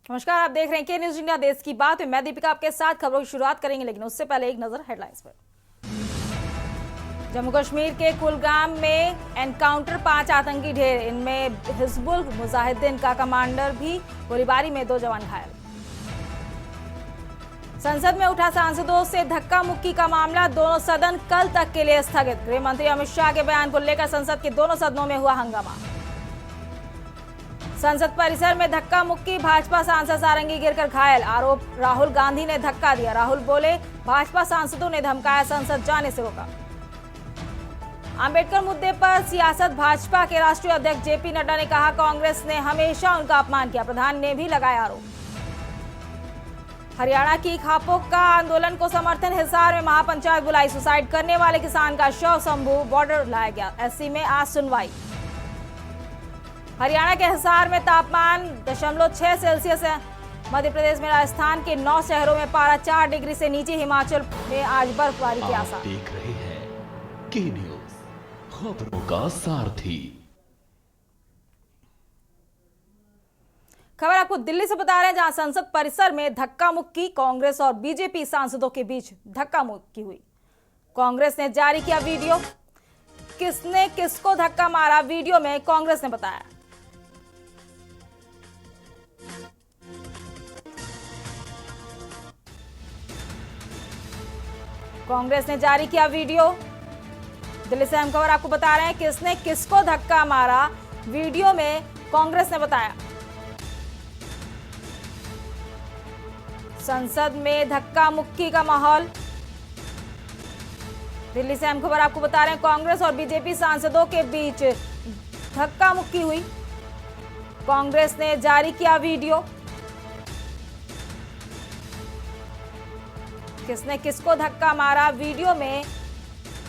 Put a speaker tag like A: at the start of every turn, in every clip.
A: नमस्कार, आप देख रहे हैं के न्यूज इंडिया देश की बात में। मैं दीपिका आपके साथ खबरों की शुरुआत करेंगे, लेकिन उससे पहले एक नजर हेडलाइंस पर। जम्मू कश्मीर के कुलगाम में एनकाउंटर, 5 आतंकी ढेर, इनमें हिजबुल मुजाहिदीन का कमांडर भी। गोलीबारी में 2 जवान घायल। संसद में उठा सांसदों से धक्का मुक्की का मामला, दोनों सदन कल तक के लिए स्थगित। गृह मंत्री अमित शाह के बयान को लेकर संसद के दोनों सदनों में हुआ हंगामा। संसद परिसर में धक्का मुक्की, भाजपा सांसद सारंगी गिरकर घायल। आरोप, राहुल गांधी ने धक्का दिया। राहुल बोले, भाजपा सांसदों ने धमकाया, संसद जाने से रोका। अंबेडकर मुद्दे पर सियासत, भाजपा के राष्ट्रीय अध्यक्ष जेपी नड्डा ने कहा, कांग्रेस ने हमेशा उनका अपमान किया। प्रधान ने भी लगाया आरोप। हरियाणा की खापों का आंदोलन को समर्थन, हिसार में महापंचायत बुलाई। सुसाइड करने वाले किसान का शव शंभू बॉर्डर लाया गया। एससी में आज सुनवाई। हरियाणा के हिसार में तापमान 0.6 सेल्सियस है। मध्य प्रदेश में राजस्थान के 9 शहरों में पारा 4 डिग्री से नीचे। हिमाचल में आज बर्फबारी के आसार।
B: देख रहे हैं के न्यूज, खबरों का सारथी।
A: खबर आपको दिल्ली से बता रहे हैं, जहां संसद परिसर में धक्का मुक्की, कांग्रेस और बीजेपी सांसदों के बीच धक्का मुक्की हुई। कांग्रेस ने जारी किया वीडियो। किसने किसको धक्का मारा, वीडियो में कांग्रेस ने बताया। कांग्रेस ने जारी किया वीडियो। दिल्ली से हम खबर आपको बता रहे हैं, किसने किसको धक्का मारा, वीडियो में कांग्रेस ने बताया। संसद में धक्का मुक्की का माहौल। दिल्ली से हम खबर आपको बता रहे हैं, कांग्रेस और बीजेपी सांसदों के बीच धक्का मुक्की हुई। कांग्रेस ने जारी किया वीडियो। किसने किसको धक्का मारा, वीडियो में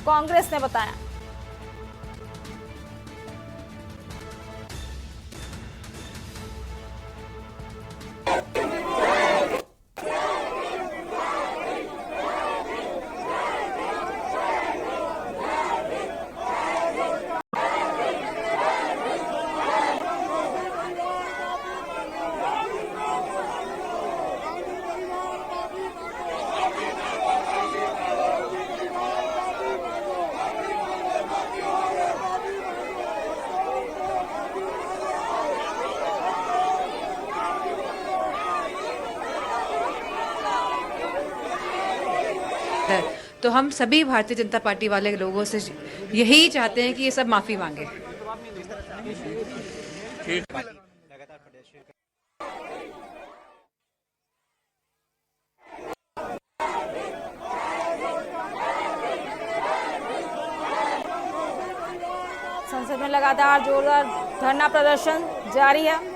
A: कांग्रेस ने बताया।
C: तो हम सभी भारतीय जनता पार्टी वाले लोगों से यही चाहते हैं कि ये सब माफी मांगे।
A: संसद में लगातार जोरदार धरना प्रदर्शन जारी है।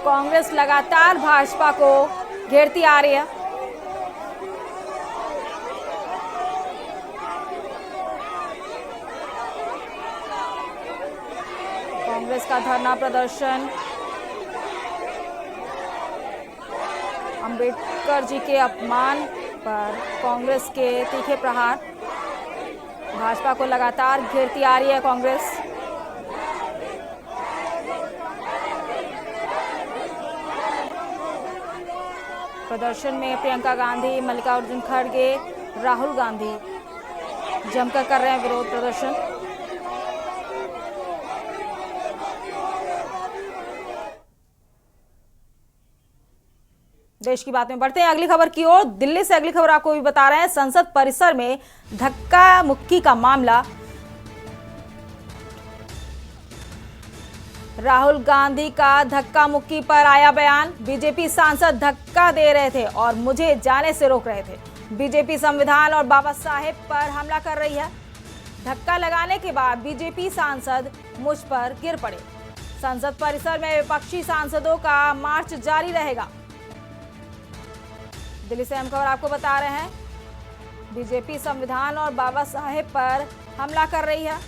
A: कांग्रेस लगातार भाजपा को घेरती आ रही है। कांग्रेस का धरना प्रदर्शन, अंबेडकर जी के अपमान पर कांग्रेस के तीखे प्रहार। भाजपा को लगातार घेरती आ रही है कांग्रेस। प्रदर्शन में प्रियंका गांधी, मल्लिकार्जुन खड़गे, राहुल गांधी जमकर कर रहे हैं विरोध प्रदर्शन। देश की बात में बढ़ते हैं अगली खबर की ओर। दिल्ली से अगली खबर आपको भी बता रहे हैं, संसद परिसर में धक्का मुक्की का मामला। राहुल गांधी का धक्का मुक्की पर आया बयान। बीजेपी सांसद धक्का दे रहे थे और मुझे जाने से रोक रहे थे। बीजेपी संविधान और बाबा साहेब पर हमला कर रही है। धक्का लगाने के बाद बीजेपी सांसद मुझ पर गिर पड़े। संसद परिसर में विपक्षी सांसदों का मार्च जारी रहेगा। दिल्ली से हम खबर आपको बता रहे हैं, बीजेपी संविधान और बाबा साहेब पर हमला कर रही है।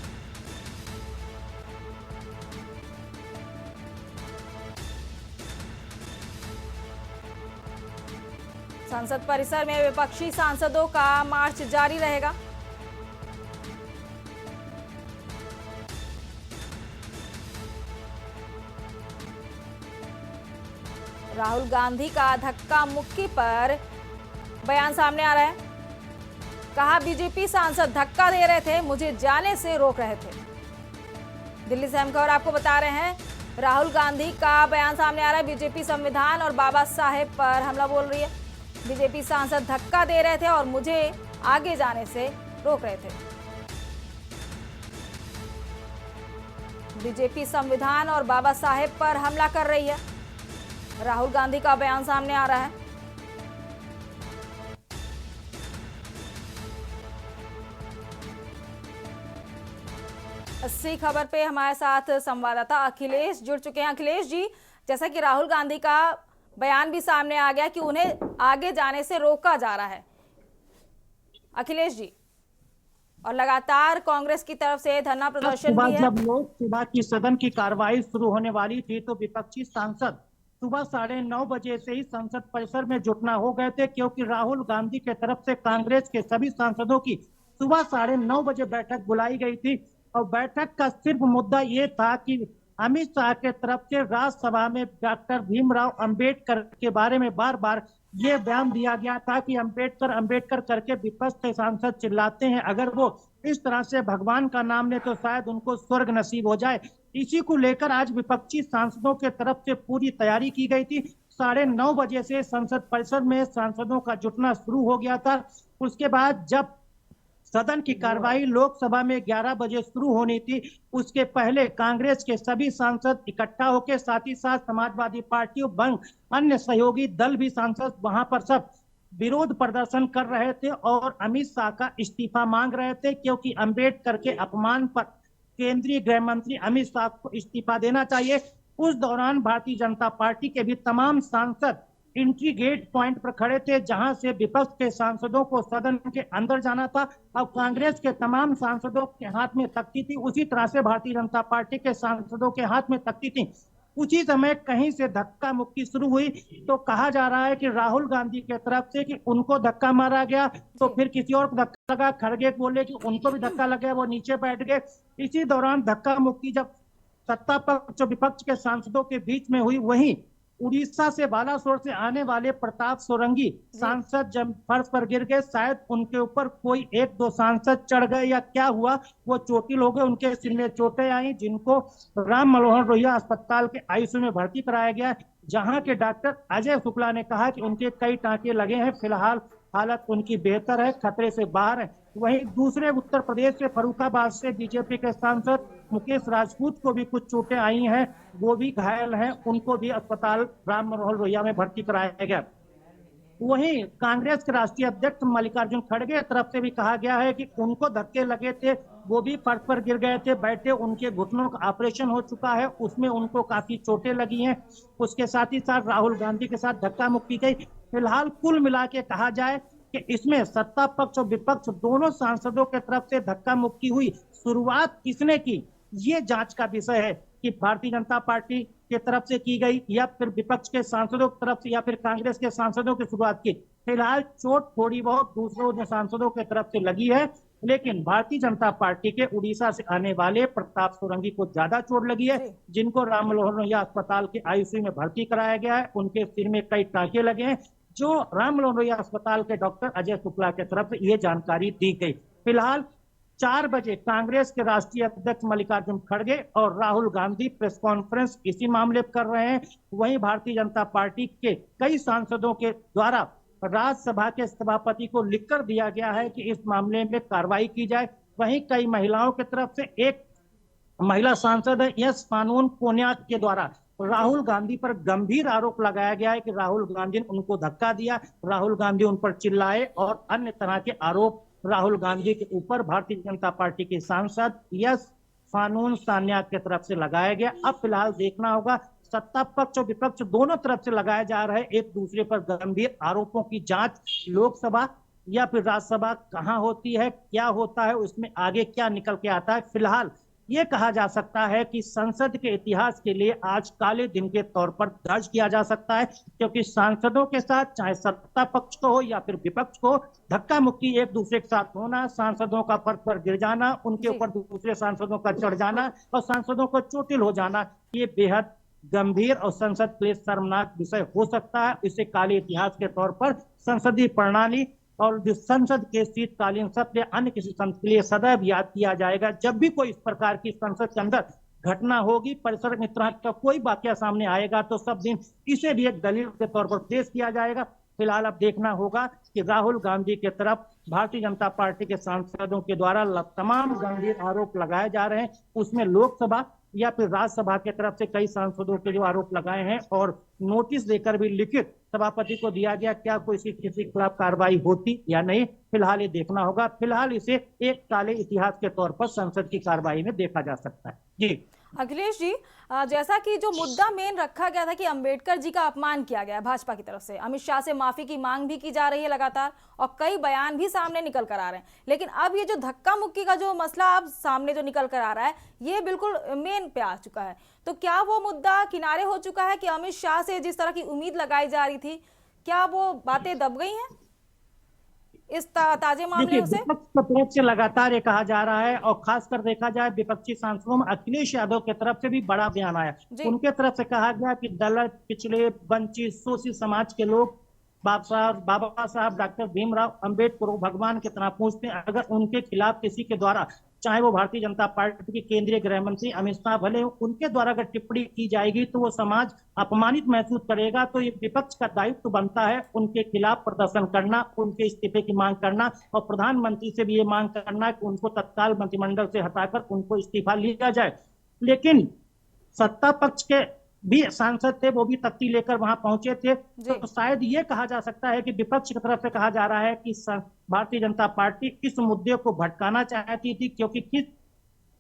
A: संसद परिसर में विपक्षी सांसदों का मार्च जारी रहेगा। राहुल गांधी का धक्का मुक्की पर बयान सामने आ रहा है। कहा बीजेपी सांसद धक्का दे रहे थे, मुझे जाने से रोक रहे थे। दिल्ली से हम खबर आपको बता रहे हैं, राहुल गांधी का बयान सामने आ रहा है। बीजेपी संविधान और बाबा साहेब पर हमला बोल रही है। बीजेपी सांसद धक्का दे रहे थे और मुझे आगे जाने से रोक रहे थे। बीजेपी संविधान और बाबा साहेब पर हमला कर रही है। राहुल गांधी का बयान सामने आ रहा है। इसी खबर पे हमारे साथ संवाददाता अखिलेश जुड़ चुके हैं। अखिलेश जी, जैसा कि राहुल गांधी का बयान भी सामने आ गया कि उन्हें आगे जाने से रोका जा रहा है, अखिलेश जी, और लगातार कांग्रेस की तरफ से धरना प्रदर्शन भी है।
D: जब लोकसभा की सदन की कार्रवाई शुरू होने वाली थी तो विपक्षी सांसद सुबह 9:30 बजे से ही संसद परिसर में जुटना हो गए थे, क्योंकि राहुल गांधी के तरफ से कांग्रेस के सभी सांसदों की सुबह 9:30 बजे बैठक बुलाई गई थी। और बैठक का सिर्फ मुद्दा ये था कि अमित शाह के तरफ से राज्यसभा में डॉक्टर भीमराव अंबेडकर के बारे में बार बार ये बयान दिया गया था कि अंबेडकर अंबेडकर करके विपक्ष के सांसद चिल्लाते हैं, अगर वो इस तरह से भगवान का नाम ले तो शायद उनको स्वर्ग नसीब हो जाए। इसी को लेकर आज विपक्षी सांसदों के तरफ से पूरी तैयारी की गई थी। 9:30 बजे से संसद परिसर में सांसदों का जुटना शुरू हो गया था। उसके बाद जब सदन की कार्रवाई लोकसभा में 11 बजे शुरू होनी थी, उसके पहले कांग्रेस के सभी सांसद इकट्ठा होकर, साथ ही साथ समाजवादी पार्टियों बंग अन्य सहयोगी दल भी सांसद वहां पर सब विरोध प्रदर्शन कर रहे थे और अमित शाह का इस्तीफा मांग रहे थे, क्योंकि अंबेडकर के अपमान पर केंद्रीय गृह मंत्री अमित शाह को इस्तीफा देना चाहिए। उस दौरान भारतीय जनता पार्टी के भी तमाम सांसद एंट्री गेट पॉइंट पर खड़े थे, जहां से विपक्ष के सांसदों को सदन के अंदर जाना था। अब कांग्रेस के तमाम सांसदों के हाथ में तख्ती थी, उसी तरह से भारतीय जनता पार्टी के सांसदों के हाथ में तख्ती थी। उसी समय कहीं से धक्का मुक्की शुरू हुई, तो कहा जा रहा है कि राहुल गांधी के तरफ से कि उनको धक्का मारा गया, तो फिर किसी और को धक्का लगा। खड़गे बोले कि उनको भी धक्का लग गया, वो नीचे बैठ गए। इसी दौरान धक्का मुक्की जब सत्ता पक्ष और विपक्ष के सांसदों के बीच में हुई, वहीं उड़ीसा से बालासोर से आने वाले प्रताप सोरंगी सांसद जब फर्श पर गिर गए। शायद उनके ऊपर कोई 1-2 सांसद चढ़ गए या क्या हुआ, वो चोटिल हो गए, उनके सिर में चोटें आई, जिनको राम मनोहर लोहिया अस्पताल के आईसीयू में भर्ती कराया गया, जहां के डॉक्टर अजय शुक्ला ने कहा कि उनके कई टांके लगे हैं, फिलहाल हालत उनकी बेहतर है, खतरे से बाहर है। वहीं दूसरे उत्तर प्रदेश के फर्रुखाबाद से बीजेपी के सांसद मुकेश राजपूत को भी कुछ चोटें आई हैं, वो भी घायल हैं, उनको भी अस्पताल राम मनोहर लोहिया में भर्ती कराया गया। वहीं कांग्रेस के राष्ट्रीय अध्यक्ष मल्लिकार्जुन खड़गे तरफ से भी कहा गया है कि उनको धक्के लगे थे, वो भी फर्श पर गिर गए थे, बैठे, उनके घुटनों का ऑपरेशन हो चुका है, उसमें उनको काफी चोटें लगी हैं। उसके साथ ही साथ राहुल गांधी के साथ धक्का मुक्की गई। फिलहाल कुल मिला के कहा जाए कि इसमें सत्ता पक्ष और विपक्ष दोनों सांसदों के तरफ से धक्का मुक्की हुई। शुरुआत किसने की, ये जांच का विषय है कि भारतीय जनता पार्टी की तरफ से की गई या फिर विपक्ष के सांसदों की तरफ से या फिर कांग्रेस के सांसदों की शुरुआत की। फिलहाल चोट थोड़ी बहुत दूसरों सांसदों की तरफ से लगी है, लेकिन भारतीय जनता पार्टी के उड़ीसा से आने वाले प्रताप सोरंगी को ज्यादा चोट लगी है, जिनको राम मनोहर लोहिया अस्पताल के आईसीयू में भर्ती कराया गया है। उनके सिर में कई टांके लगे हैं, जो राम मनोहर लोहिया अस्पताल के डॉक्टर अजय शुक्ला की तरफ से ये जानकारी दी गई। फिलहाल 4 बजे कांग्रेस के राष्ट्रीय अध्यक्ष मल्लिकार्जुन खड़गे और राहुल गांधी प्रेस कॉन्फ्रेंस इसी मामले पर कर रहे हैं। वहीं भारतीय जनता पार्टी के कई सांसदों के द्वारा राज्यसभा के सभापति को लिखकर दिया गया है कि इस मामले में कार्रवाई की जाए। वहीं कई महिलाओं की तरफ से एक महिला सांसद है यस फानून कोन्याक के द्वारा राहुल गांधी पर गंभीर आरोप लगाया गया है कि राहुल गांधी ने उनको धक्का दिया, राहुल गांधी उन पर चिल्लाए और अन्य तरह के आरोप राहुल गांधी के ऊपर भारतीय जनता पार्टी के सांसद यस फानून सान्याक की तरफ से लगाया गया। अब फिलहाल देखना होगा, सत्ता पक्ष और विपक्ष दोनों तरफ से लगाए जा रहे एक दूसरे पर गंभीर आरोपों की जांच लोकसभा या फिर राज्यसभा कहां होती है, क्या होता है, उसमें आगे क्या निकल के आता है। फिलहाल ये कहा जा सकता है कि संसद के इतिहास के लिए आज काले दिन के तौर पर दर्ज किया जा सकता है, क्योंकि सांसदों के साथ चाहे सत्ता पक्ष को हो या फिर विपक्ष को धक्का मुक्की एक दूसरे के साथ होना, सांसदों का फर्श पर गिर जाना, उनके ऊपर दूसरे सांसदों का चढ़ जाना और सांसदों को चोटिल हो जाना, ये बेहद गंभीर और संसद के लिए शर्मनाक विषय हो सकता है। इसे काले इतिहास के तौर पर संसदीय प्रणाली और जो संसद के शीतकालीन सत्र या अन्य किसी सत्र के लिए सदैव याद किया जाएगा। जब भी कोई इस प्रकार की संसद के अंदर घटना होगी, परिसर में इस तरह का कोई वाकया सामने आएगा, तो सब दिन इसे भी एक दलील के तौर पर पेश किया जाएगा। फिलहाल अब देखना होगा कि राहुल गांधी की तरफ भारतीय जनता पार्टी के सांसदों के द्वारा तमाम गंभीर आरोप लगाए जा रहे हैं, उसमें लोकसभा या फिर राज्यसभा की तरफ से कई सांसदों के जो आरोप लगाए हैं और नोटिस देकर भी लिखित सभापति को दिया गया, क्या कोई किसी के खिलाफ कार्रवाई होती या नहीं, फिलहाल ये देखना होगा। फिलहाल इसे एक काले इतिहास के तौर पर संसद की कार्रवाई में देखा जा सकता है। जी
A: अखिलेश जी, जैसा कि जो मुद्दा मेन रखा गया था कि अंबेडकर जी का अपमान किया गया भाजपा की तरफ से, अमित शाह से माफी की मांग भी की जा रही है लगातार और कई बयान भी सामने निकल कर आ रहे हैं, लेकिन अब ये जो धक्का मुक्की का जो मसला अब सामने जो निकल कर आ रहा है, ये बिल्कुल मेन पे आ चुका है। तो क्या वो मुद्दा किनारे हो चुका है कि अमित शाह से जिस तरह की उम्मीद लगाई जा रही थी, क्या वो बातें दब गई हैं इस ताजे मामले से?
D: विपक्ष की तरफ से लगातार ये कहा जा रहा है और खासकर देखा जाए विपक्षी सांसदों में अखिलेश यादव की तरफ से भी बड़ा बयान आया। उनके तरफ से कहा गया कि दलित, पिछड़े, वंचित, शोषित समाज के लोग बाबा साहब डॉक्टर भीमराव अंबेडकर भगवान की तरह पूछते हैं। अगर उनके खिलाफ किसी के द्वारा, चाहे वो भारतीय जनता पार्टी के केंद्रीय गृह मंत्री अमित शाह भले उनके द्वारा अगर टिप्पणी की जाएगी तो वो समाज अपमानित महसूस करेगा। तो ये विपक्ष का दायित्व बनता है उनके खिलाफ प्रदर्शन करना, उनके इस्तीफे की मांग करना और प्रधानमंत्री से भी ये मांग करना कि उनको तत्काल मंत्रिमंडल से हटाकर उनको इस्तीफा लिया जाए। लेकिन सत्ता पक्ष के भी सांसद थे, वो भी तख्ती लेकर वहां पहुंचे थे। तो शायद ये कहा जा सकता है कि विपक्ष की तरफ से कहा जा रहा है कि भारतीय जनता पार्टी इस मुद्दे को भटकाना चाहती थी, क्योंकि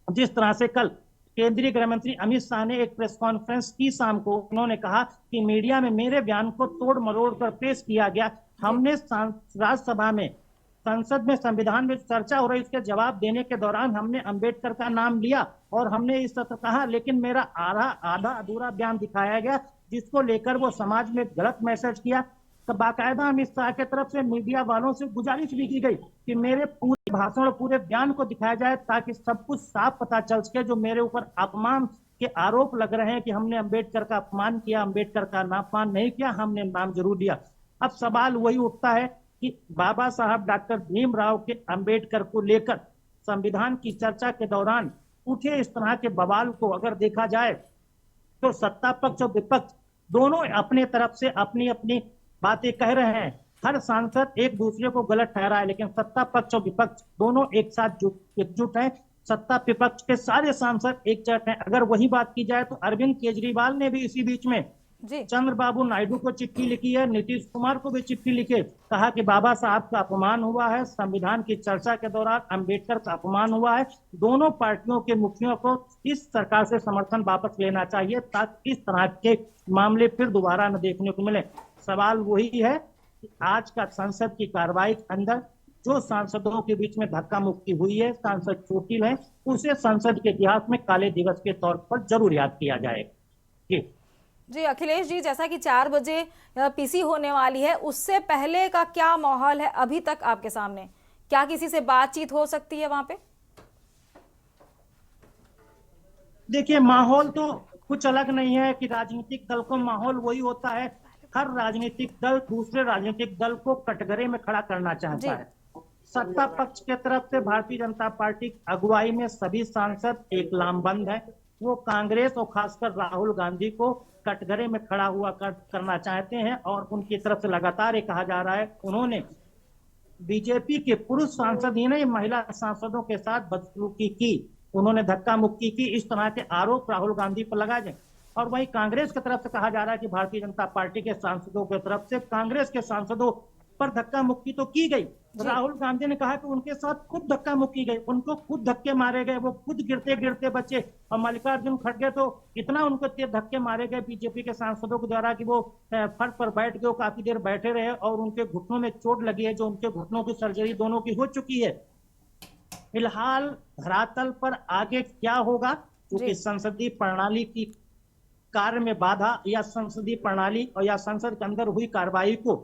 D: जिस तरह से कल केंद्रीय गृह मंत्री अमित शाह ने एक प्रेस कॉन्फ्रेंस की शाम को, उन्होंने कहा कि मीडिया में मेरे बयान को तोड़ मरोड़ कर पेश किया गया। हमने राज्यसभा में, संसद में, संविधान में चर्चा हो रही, इसके जवाब देने के दौरान हमने अंबेडकर का नाम लिया और हमने इस तरह कहा, लेकिन मेरा आधा अधूरा बयान दिखाया गया जिसको लेकर वो समाज में गलत मैसेज किया। तो बाकायदा अमित शाह की तरफ से मीडिया वालों से गुजारिश भी की गई कि मेरे पूरे भाषण और पूरे बयान को दिखाया जाए ताकि सब कुछ साफ पता चल सके। जो मेरे ऊपर अपमान के आरोप लग रहे हैं कि हमने अंबेडकर का अपमान किया, अंबेडकर का अपमान नहीं किया, हमने नाम जरूर दिया। अब सवाल वही उठता है कि बाबा साहब डॉक्टर भीमराव के अंबेडकर को लेकर संविधान की चर्चा के दौरान उठे इस तरह के बवाल को अगर देखा जाए तो सत्ता पक्ष और विपक्ष दोनों अपने तरफ से अपनी अपनी बातें कह रहे हैं। हर सांसद एक दूसरे को गलत ठहरा है, लेकिन सत्ता पक्ष और विपक्ष दोनों एक साथ एकजुट है। सत्ता विपक्ष के सारे सांसद एकजुट हैं। अगर वही बात की जाए तो अरविंद केजरीवाल ने भी इसी बीच में चंद्रबाबू नायडू को चिट्ठी लिखी है, नीतीश कुमार को भी चिट्ठी लिखे, कहा कि बाबा साहब का अपमान हुआ है, संविधान की चर्चा के दौरान अंबेडकर का अपमान हुआ है। दोनों पार्टियों के मुखियों को इस सरकार से समर्थन वापस लेना चाहिए ताकि इस तरह के मामले फिर दोबारा न देखने को मिले। सवाल वही है कि आज का संसद की कार्रवाई के अंदर जो सांसदों के बीच में धक्का मुक्की हुई है, सांसद चोटिल है, उसे संसद के इतिहास में काले दिवस के तौर पर जरूर याद किया जाएगा।
A: जी अखिलेश जी, जैसा कि 4 बजे पीसी होने वाली है, उससे पहले का क्या माहौल है अभी तक आपके सामने? क्या किसी से बातचीत हो सकती है वहां पे?
D: देखिए, माहौल तो कुछ अलग नहीं है कि राजनीतिक दल को माहौल वही होता है, हर राजनीतिक दल दूसरे राजनीतिक दल को कटघरे में खड़ा करना चाहता है। सत्ता पक्ष के तरफ से भारतीय जनता पार्टी की अगुवाई में सभी सांसद एक लामबंद है। वो कांग्रेस और खासकर राहुल गांधी को कटघरे में खड़ा हुआ करना चाहते हैं और उनकी तरफ से लगातार ये कहा जा रहा है, उन्होंने बीजेपी के पुरुष सांसद ही नहीं महिला सांसदों के साथ बदसलूकी की, उन्होंने धक्का मुक्की की, इस तरह के आरोप राहुल गांधी पर लगाए गए। और वही कांग्रेस की तरफ से कहा जा रहा है कि भारतीय जनता पार्टी के सांसदों की तरफ से कांग्रेस के सांसदों पर धक्का मुक्की तो की गई। राहुल गांधी ने कहा कि उनके साथ खुद धक्का मुक्की गई, उनको खुद धक्के मारे गए, वो खुद गिरते गिरते बचे। और मल्लिकार्जुन खड़गे तो इतना उनको तेज धक्के मारे गए बीजेपी के सांसदों के द्वारा कि वो फर्श पर बैठ गए, काफी देर बैठे रहे और उनके घुटनों में चोट लगी है, जो उनके घुटनों की सर्जरी दोनों की हो चुकी है। फिलहाल धरातल पर आगे क्या होगा, क्योंकि संसदीय प्रणाली की कार्य में बाधा या संसदीय प्रणाली और या संसद के अंदर हुई कार्रवाई को,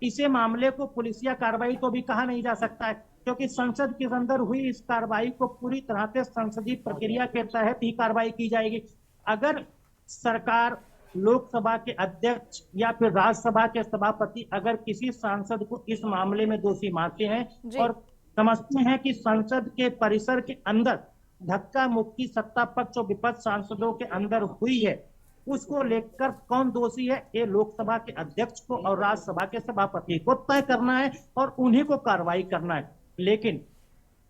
D: इसे मामले को पुलिसिया कार्रवाई तो भी कहा नहीं जा सकता है, क्योंकि संसद के अंदर हुई इस कार्रवाई को पूरी तरह से संसदीय प्रक्रिया के तहत ही कार्रवाई की जाएगी। अगर सरकार, लोकसभा के अध्यक्ष या फिर राज्यसभा के सभापति अगर किसी सांसद को इस मामले में दोषी मानते हैं और समझते हैं कि संसद के परिसर के अंदर धक्का मुक्की सत्ता पक्ष और विपक्ष सांसदों के अंदर हुई है, उसको लेकर कौन दोषी है, ये लोकसभा के अध्यक्ष को और राज्यसभा के सभापति को तय करना है और उन्हीं को कार्रवाई करना है। लेकिन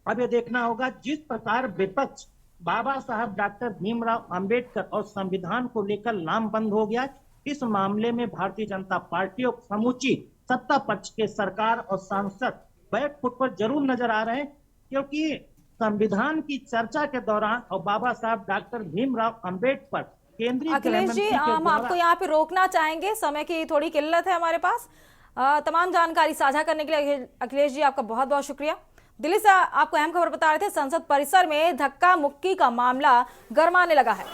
D: अब ये देखना होगा जिस प्रकार विपक्ष बाबा साहब डॉक्टर भीमराव अंबेडकर और संविधान को लेकर लामबंद हो गया, इस मामले में भारतीय जनता पार्टी और समूची सत्ता पक्ष के सरकार और सांसद बैक फुट पर जरूर नजर आ रहे हैं, क्योंकि संविधान की चर्चा के दौरान और बाबा साहब डॉक्टर भीमराव अंबेडकर केंद्रीय
A: अखिलेश जी, हम आपको यहाँ पे रोकना चाहेंगे, समय की थोड़ी किल्लत है हमारे पास। तमाम जानकारी साझा करने के लिए अखिलेश जी आपका बहुत बहुत शुक्रिया। दिल्ली से आपको अहम खबर बता रहे थे, संसद परिसर में धक्का मुक्की का मामला गरमाने लगा है।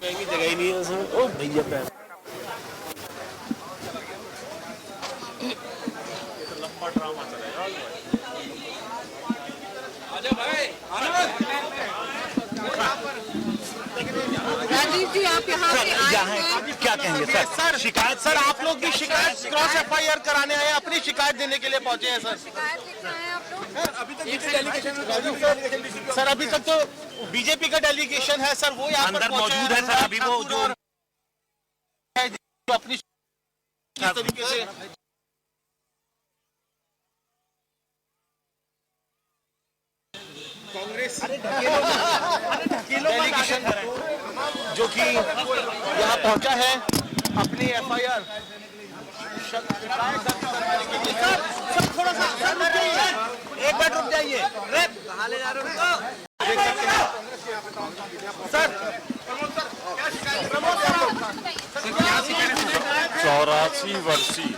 E: महंगी जगह ही नहीं है उसमें। ओ भैया पैर लंबा ड्रामा चलेगा। आजा भाई,
C: राजीव जी, आप यहाँ पे आए हैं,
F: क्या कहेंगे सर? शिकायत सर, आप लोग भी शिकायत क्रॉस FIR कराने आए, अपनी शिकायत देने के लिए पहुंचे हैं सर।
C: शिकायत लिख रहे हैं आप लोग?
F: अभी तक सर, अभी तक तो बीजेपी का डेलीगेशन है सर, वो यहाँ पर मौजूद है सर। अभी वो जो अपनी किस तरीके से कांग्रेस डेलीगेशन जो कि यहाँ पहुंचा है अपनी FIR सर थोड़ा सा एक मिनट रुक जाइए। कहाँ ले जा रहे हो? देख सकते हैं सर।
G: 84 वर्षीय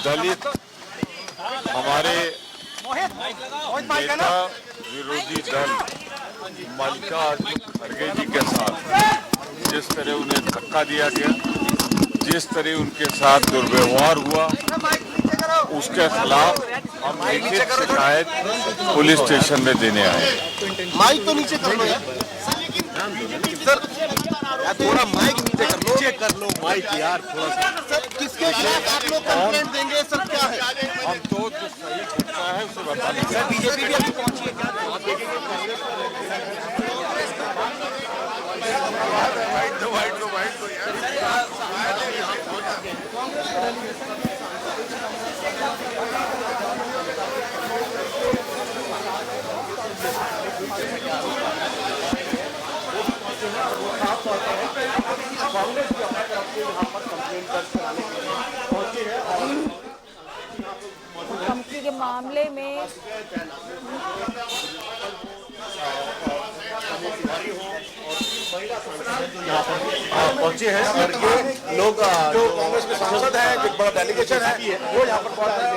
G: दलित हमारे नेता विरोधी दल मल्लिकार्जुन खड़गे जी के साथ जिस तरह उन्हें धक्का दिया गया, जिस तरह उनके साथ दुर्व्यवहार हुआ, उसके खिलाफ हम लिखित शिकायत पुलिस स्टेशन में देने आए।
F: माइक तो नीचे कर लो यार सर, थोड़ा माइक नीचे कर लो माइक यार थोड़ा सा। सर किसके खिलाफ आप लोग कंप्लेंट देंगे सर? क्या है?
G: हम तो जो सही घटना है उसे बता देंगे।
F: सर बीजेपी भी अभी पहुंची है क्या?
A: धमकी के मामले में
F: पहुंचे हैं करके लोग जो कांग्रेस के सांसद हैं, एक बड़ा डेलीगेशन है, वो यहाँ पर पहुंचा है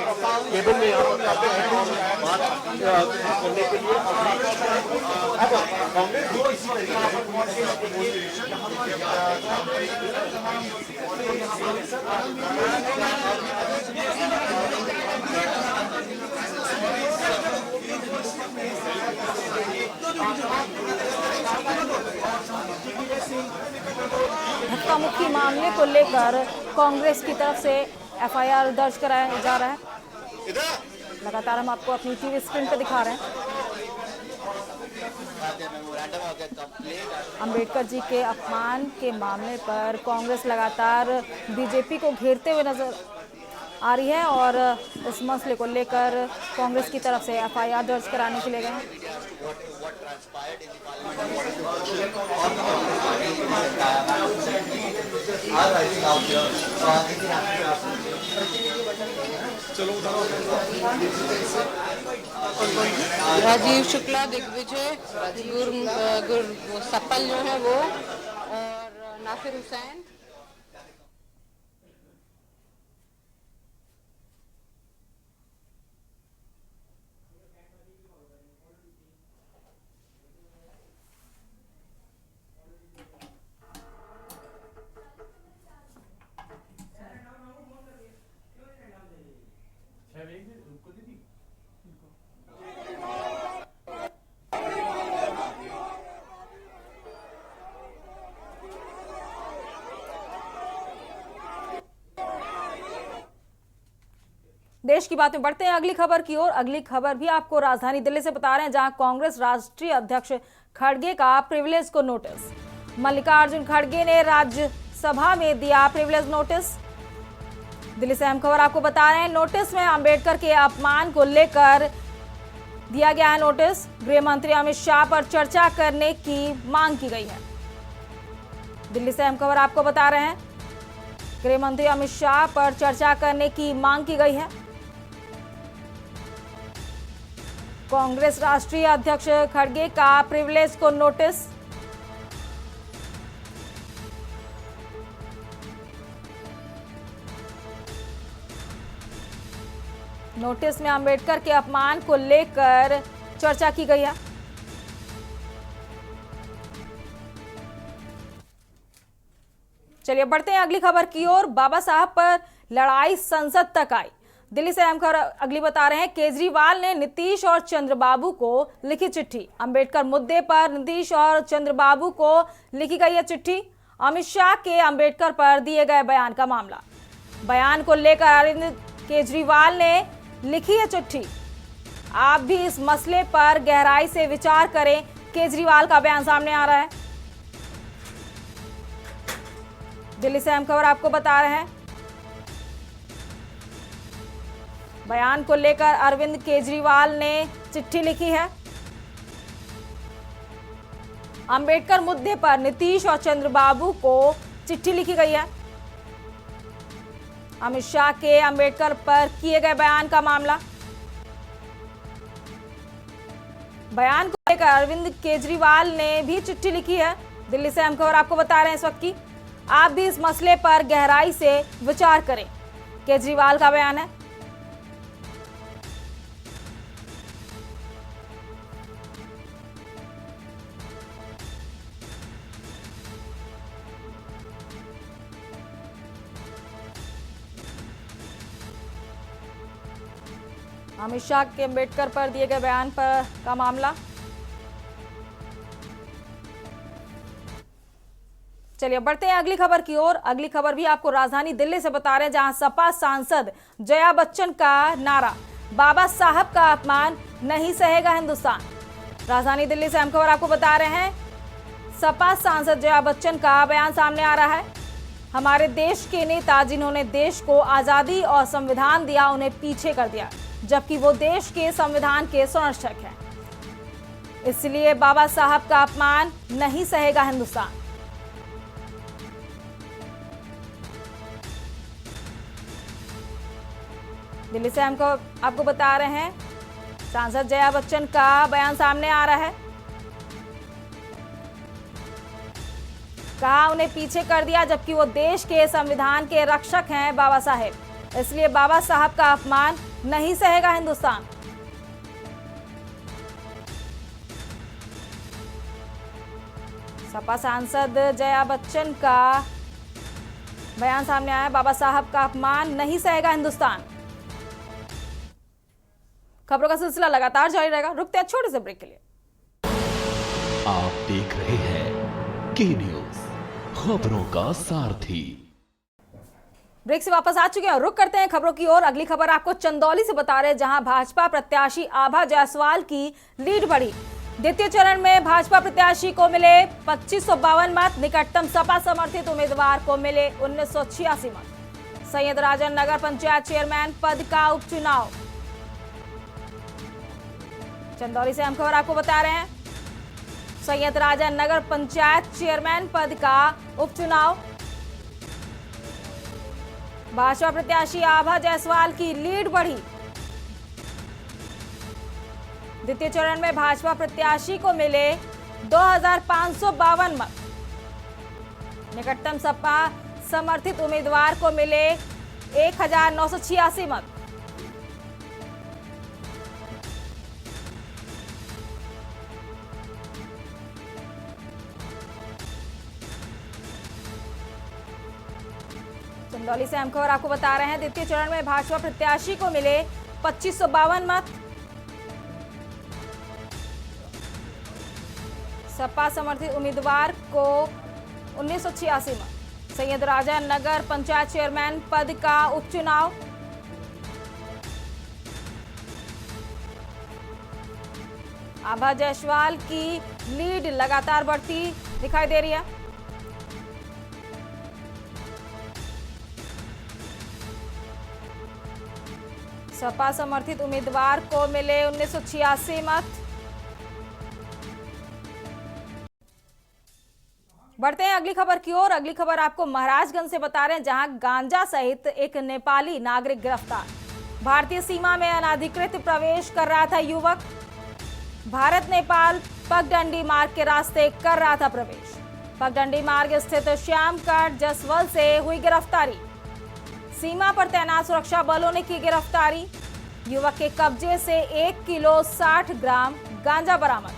F: केबल में यहाँ पर आते हैं बात करने के लिए। अब कांग्रेस जो इसी
A: धक्का मुक्की मामले को लेकर कांग्रेस की तरफ से FIR दर्ज कराया जा रहा है। लगातार हम आपको अपनी टीवी स्क्रीन पर दिखा रहे हैं। अंबेडकर जी के अपमान के मामले पर कांग्रेस लगातार बीजेपी को घेरते हुए नजर आ रही है और इस मसले को लेकर कांग्रेस की तरफ से FIR दर्ज कराने के लिए गए हैं।
C: राजीव शुक्ला, दिग्विजय, गुर सप्पल जो है वो, और नासिर हुसैन
A: देश की बात में बढ़ते हैं अगली खबर की ओर। अगली खबर भी आपको राजधानी दिल्ली से बता रहे हैं, जहां कांग्रेस राष्ट्रीय अध्यक्ष खड़गे का प्रिविलेज को नोटिस। मल्लिकार्जुन खड़गे ने राज्यसभा में दिया प्रिविलेज नोटिस। दिल्ली से अहम खबर आपको बता रहे हैं, नोटिस में अंबेडकर के अपमान को लेकर दिया गया है नोटिस। गृह मंत्री अमित शाह पर चर्चा करने की मांग की गई है। दिल्ली से अहम खबर आपको बता रहे हैं, गृह मंत्री अमित शाह पर चर्चा करने की मांग की गई है। कांग्रेस राष्ट्रीय अध्यक्ष खड़गे का प्रिविलेज को नोटिस। नोटिस में अंबेडकर के अपमान को लेकर चर्चा की गई है। चलिए बढ़ते हैं अगली खबर की ओर। बाबा साहब पर लड़ाई संसद तक आई। दिल्ली से अहम खबर अगली बता रहे हैं, केजरीवाल ने नीतीश और चंद्रबाबू को लिखी चिट्ठी। अंबेडकर मुद्दे पर नीतीश और चंद्रबाबू को लिखी गई है चिट्ठी। अमित शाह के अंबेडकर पर दिए गए बयान का मामला। बयान को लेकर अरविंद केजरीवाल ने लिखी है चिट्ठी। आप भी इस मसले पर गहराई से विचार करें, केजरीवाल का बयान सामने आ रहा है। दिल्ली से अहम खबर आपको बता रहे हैं, बयान को लेकर अरविंद केजरीवाल ने चिट्ठी लिखी है। अंबेडकर मुद्दे पर नीतीश और चंद्रबाबू को चिट्ठी लिखी गई है। अमित शाह के अंबेडकर पर किए गए बयान का मामला। बयान को लेकर अरविंद केजरीवाल ने भी चिट्ठी लिखी है। दिल्ली से अहम खबर आपको बता रहे हैं इस वक्त की, आप भी इस मसले पर गहराई से विचार करें, केजरीवाल का बयान है। अमित शाह के अंबेडकर पर दिए गए बयान पर का मामला। चलिए बढ़ते हैं अगली खबर की ओर। अगली खबर भी आपको राजधानी दिल्ली से बता रहे हैं, जहां सपा सांसद जया बच्चन का नारा, बाबा साहब का अपमान नहीं सहेगा हिंदुस्तान। राजधानी दिल्ली से अहम खबर आपको बता रहे हैं, सपा सांसद जया बच्चन का बयान सामने आ रहा है। हमारे देश के नेता जिन्होंने देश को आजादी और संविधान दिया, उन्हें पीछे कर दिया, जबकि वो देश के संविधान के संरक्षक हैं। इसलिए बाबा साहब का अपमान नहीं सहेगा हिंदुस्तान। दिल्ली से हमको आपको बता रहे हैं, सांसद जया बच्चन का बयान सामने आ रहा है। कहा उन्हें पीछे कर दिया, जबकि वो देश के संविधान के रक्षक हैं बाबा साहेब, इसलिए बाबा साहब का अपमान नहीं सहेगा हिंदुस्तान। सपा सांसद जया बच्चन का बयान सामने आया, बाबा साहब का अपमान नहीं सहेगा हिंदुस्तान। खबरों का सिलसिला लगातार जारी रहेगा, रुकते हैं छोटे से ब्रेक के लिए।
B: आप देख रहे हैं के न्यूज, खबरों का सारथी।
A: ब्रेक से वापस आ चुके हैं, रुक करते हैं खबरों की ओर। अगली खबर आपको चंदौली से बता रहे हैं, जहां भाजपा प्रत्याशी आभा जायसवाल की लीड बढ़ी। द्वितीय चरण में भाजपा प्रत्याशी को मिले 2552 मत, निकटतम सपा समर्थित उम्मीदवार को मिले 1986 मत। सैयद राजन नगर पंचायत चेयरमैन पद का उपचुनाव। चंदौली से हम खबर आपको बता रहे हैं, सैयद राजन नगर पंचायत चेयरमैन पद का उपचुनाव। भाजपा प्रत्याशी आभा जायसवाल की लीड बढ़ी। द्वितीय चरण में भाजपा प्रत्याशी को मिले 2552 मत, निकटतम सपा समर्थित उम्मीदवार को मिले 1986 मत। चंदौली से हम खबर आपको बता रहे हैं, द्वितीय चरण में भाजपा प्रत्याशी को मिले 2552 मत, सपा समर्थित उम्मीदवार को 1986 मत। सैयद राजा नगर पंचायत चेयरमैन पद का उपचुनाव। आभा जायसवाल की लीड लगातार बढ़ती दिखाई दे रही है। सपा समर्थित उम्मीदवार को मिले 1986 मत। बढ़ते हैं अगली खबर की ओर। अगली खबर आपको महाराजगंज से बता रहे हैं, जहां गांजा सहित एक नेपाली नागरिक गिरफ्तार। भारतीय सीमा में अनाधिकृत प्रवेश कर रहा था युवक। भारत नेपाल पगडंडी मार्ग के रास्ते कर रहा था प्रवेश। पगडंडी मार्ग स्थित श्यामकाट जसवल से हुई गिरफ्तारी। सीमा पर तैनात सुरक्षा बलों ने की गिरफ्तारी। युवक के कब्जे से 1 किलो 60 ग्राम गांजा बरामद।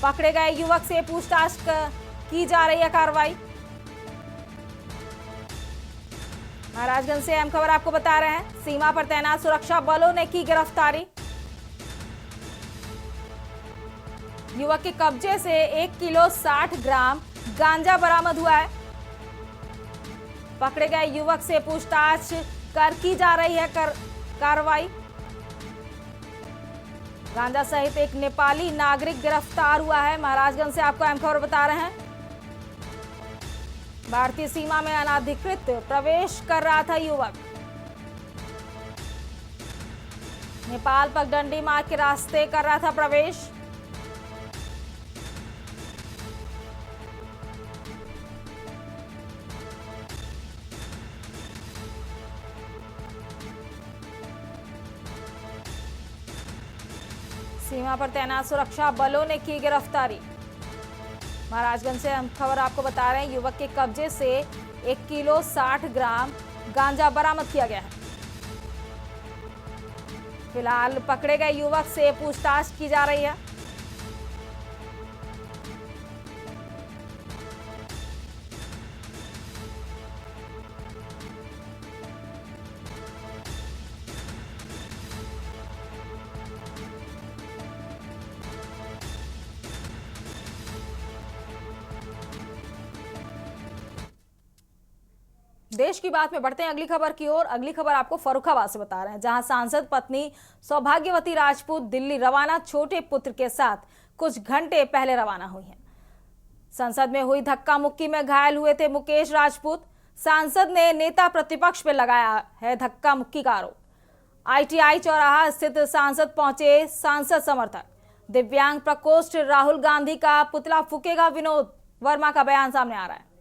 A: पकड़े गए युवक से पूछताछ की जा रही है कार्रवाई। महाराजगंज से अहम खबर आपको बता रहे हैं, सीमा पर तैनात सुरक्षा बलों ने की गिरफ्तारी। युवक के कब्जे से 1 किलो 60 ग्राम गांजा बरामद हुआ है। पकड़े गए युवक से पूछताछ की जा रही है कार्रवाई। गांजा सहित एक नेपाली नागरिक गिरफ्तार हुआ है। महाराजगंज से आपको अहम खबर बता रहे हैं, भारतीय सीमा में अनाधिकृत प्रवेश कर रहा था युवक। नेपाल पगडंडी मार्ग के रास्ते कर रहा था प्रवेश। सीमा पर तैनात सुरक्षा बलों ने की गिरफ्तारी। महाराजगंज से हम खबर आपको बता रहे हैं, युवक के कब्जे से 1 किलो 60 ग्राम गांजा बरामद किया गया है। फिलहाल पकड़े गए युवक से पूछताछ की जा रही है। देश की बात में बढ़ते हैं अगली खबर की ओर। अगली खबर आपको फर्रुखाबाद से बता रहे हैं, जहां सांसद पत्नी सौभाग्यवती राजपूत दिल्ली रवाना छोटे पुत्र के साथ कुछ घंटे पहले रवाना हुई हैं। संसद में हुई धक्का मुक्की में घायल हुए थे मुकेश राजपूत। सांसद ने नेता प्रतिपक्ष पर लगाया है धक्का मुक्की का आरोप। ITI चौराहा स्थित सांसद पहुंचे सांसद समर्थक। दिव्यांग प्रकोष्ठ राहुल गांधी का पुतला फूकेगा, विनोद वर्मा का बयान सामने आ रहा है।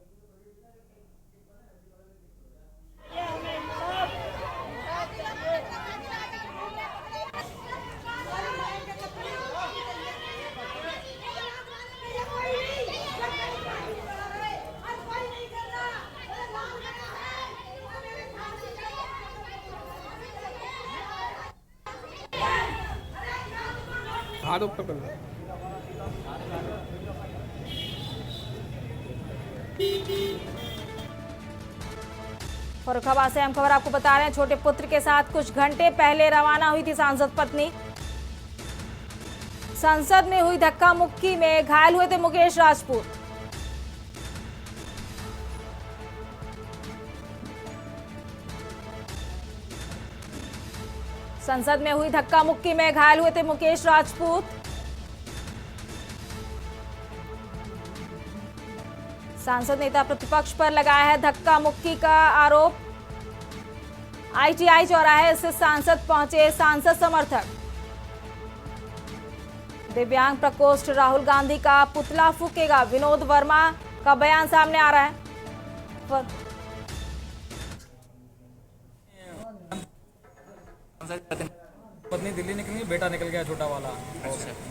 H: हाथ ऊपर कर लो।
A: फर्रुखाबाद से हम खबर आपको बता रहे हैं, छोटे पुत्र के साथ कुछ घंटे पहले रवाना हुई थी सांसद पत्नी। संसद में हुई धक्का मुक्की में घायल हुए थे मुकेश राजपूत। संसद में हुई धक्का मुक्की में घायल हुए थे मुकेश राजपूत। सांसद नेता प्रतिपक्ष पर लगाया है धक्का मुक्की का आरोप। ITI चौराहे से सांसद पहुंचे सांसद समर्थक। दिव्यांग प्रकोष्ठ राहुल गांधी का पुतला फूकेगा, विनोद वर्मा का बयान सामने आ रहा है।
H: पत्नी दिल्ली निकल गई, बेटा निकल गया छोटा वाला,